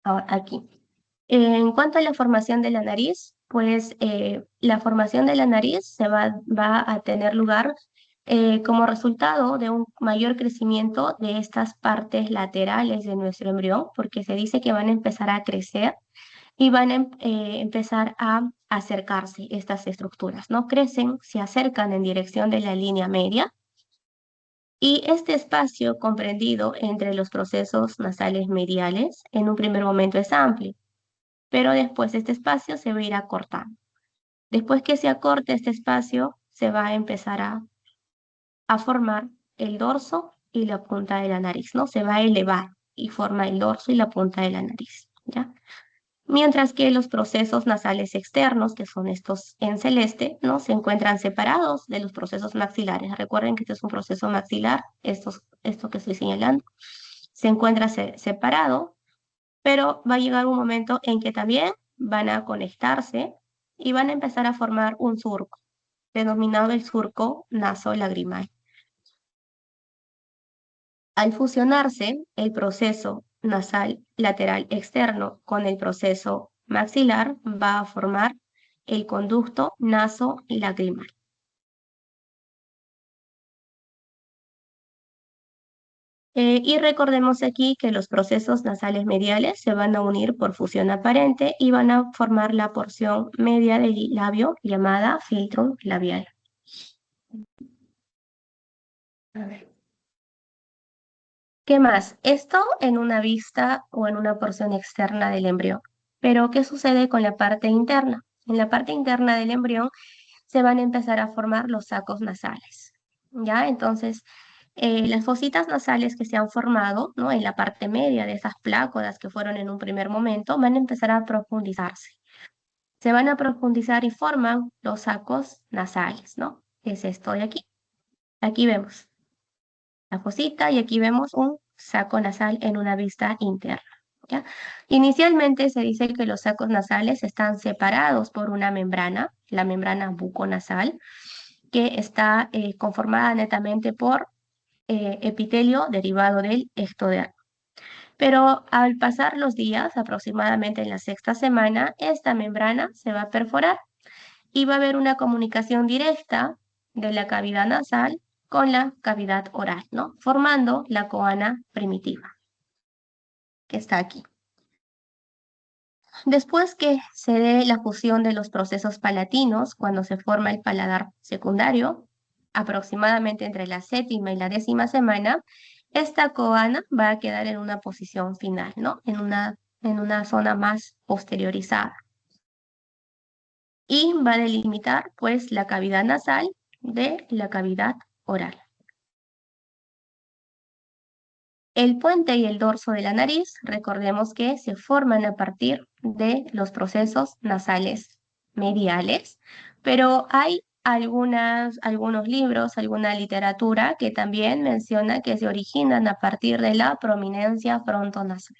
Ahora, aquí. En cuanto a la formación de la nariz, pues la formación de la nariz va a tener lugar como resultado de un mayor crecimiento de estas partes laterales de nuestro embrión, porque se dice que van a empezar a crecer y van a empezar a acercarse estas estructuras, ¿no? Crecen, se acercan en dirección de la línea media y este espacio comprendido entre los procesos nasales mediales en un primer momento es amplio, pero después este espacio se va a ir acortando. Después que se acorte este espacio, se va a empezar a formar el dorso y la punta de la nariz, ¿no? Se va a elevar y forma el dorso y la punta de la nariz, ¿ya? Mientras que los procesos nasales externos, que son estos en celeste, ¿no? Se encuentran separados de los procesos maxilares. Recuerden que este es un proceso maxilar, esto que estoy señalando, se encuentra separado, pero va a llegar un momento en que también van a conectarse y van a empezar a formar un surco, denominado el surco nasolagrimal. Al fusionarse el proceso nasal lateral externo con el proceso maxilar, va a formar el conducto naso-lagrimal. Y recordemos aquí que los procesos nasales mediales se van a unir por fusión aparente y van a formar la porción media del labio llamada filtrum labial. A ver. ¿Qué más? Esto en una vista o en una porción externa del embrión. Pero, ¿qué sucede con la parte interna? En la parte interna del embrión se van a empezar a formar los sacos nasales. ¿Ya? Entonces, las fositas nasales que se han formado, ¿no? En la parte media de esas plácodas que fueron en un primer momento, van a empezar a profundizarse. Se van a profundizar y forman los sacos nasales, ¿no? Es esto de aquí. Aquí vemos la fosita y aquí vemos un saco nasal en una vista interna. ¿Ya? Inicialmente se dice que los sacos nasales están separados por una membrana, la membrana buconasal, que está conformada netamente por epitelio derivado del ectodermo. Pero al pasar los días, aproximadamente en la sexta semana, esta membrana se va a perforar y va a haber una comunicación directa de la cavidad nasal con la cavidad oral, ¿no? Formando la coana primitiva, que está aquí. Después que se dé la fusión de los procesos palatinos, cuando se forma el paladar secundario, aproximadamente entre la séptima y la décima semana, esta coana va a quedar en una posición final, ¿no? En una zona más posteriorizada. Y va a delimitar, pues, la cavidad nasal de la cavidad oral. El puente y el dorso de la nariz, recordemos que se forman a partir de los procesos nasales mediales, pero hay algunos libros, alguna literatura que también menciona que se originan a partir de la prominencia frontonasal.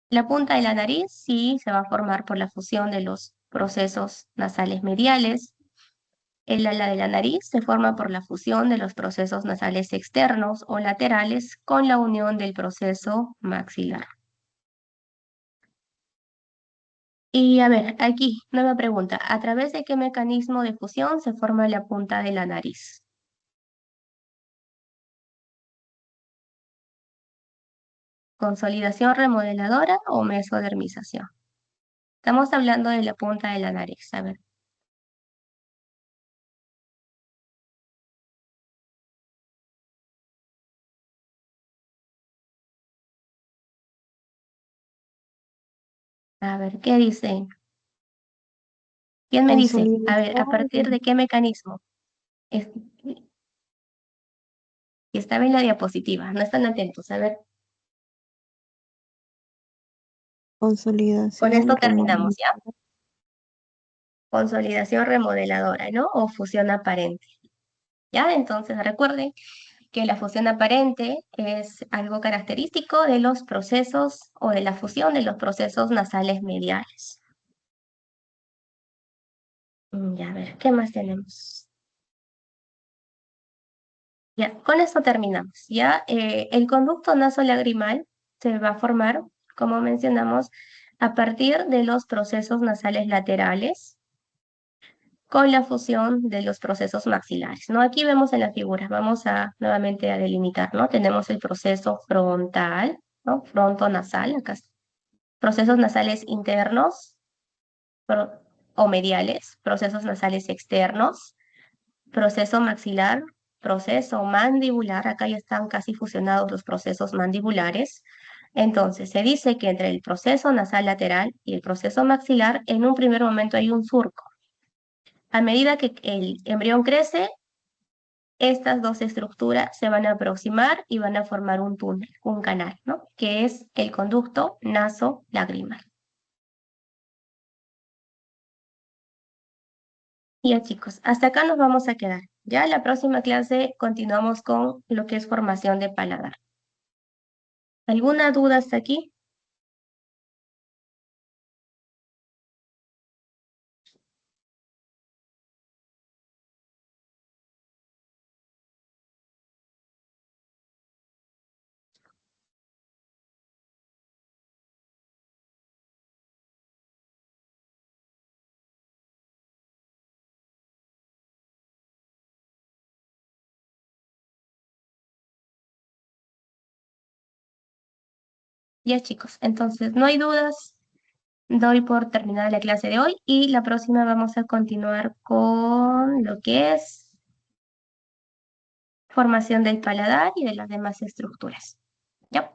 La punta de la nariz sí se va a formar por la fusión de los procesos nasales mediales. El ala de la nariz se forma por la fusión de los procesos nasales externos o laterales con la unión del proceso maxilar. Y a ver, aquí, nueva pregunta. ¿A través de qué mecanismo de fusión se forma la punta de la nariz? ¿Consolidación remodeladora o mesodermización? Estamos hablando de la punta de la nariz. A ver. A ver, ¿qué dicen? ¿Quién me dice? A ver, ¿a partir de qué mecanismo? Es- Estaba en la diapositiva, no están atentos. A ver, con esto Consolidación, terminamos, ¿ya? Consolidación remodeladora, ¿no? O fusión aparente. ¿Ya? Entonces recuerden que la fusión aparente es algo característico de los procesos o de la fusión de los procesos nasales mediales. Ya, a ver, ¿qué más tenemos? Ya, con esto terminamos. Ya, el conducto nasolagrimal se va a formar, como mencionamos, a partir de los procesos nasales laterales con la fusión de los procesos maxilares, ¿no? Aquí vemos en la figura, vamos a nuevamente a delimitar, ¿no? Tenemos el proceso frontal, ¿no? Frontonasal, acá está. Procesos nasales internos pro- o mediales, procesos nasales externos, proceso maxilar, proceso mandibular, acá ya están casi fusionados los procesos mandibulares. Entonces, se dice que entre el proceso nasal lateral y el proceso maxilar, en un primer momento hay un surco. A medida que el embrión crece, estas dos estructuras se van a aproximar y van a formar un túnel, un canal, ¿no? Que es el conducto naso-lagrimal. Ya chicos, hasta acá nos vamos a quedar. Ya en la próxima clase continuamos con lo que es formación de paladar. ¿Alguna duda hasta aquí? Ya chicos, entonces no hay dudas, doy por terminada la clase de hoy y la próxima vamos a continuar con lo que es formación del paladar y de las demás estructuras. ¿Ya?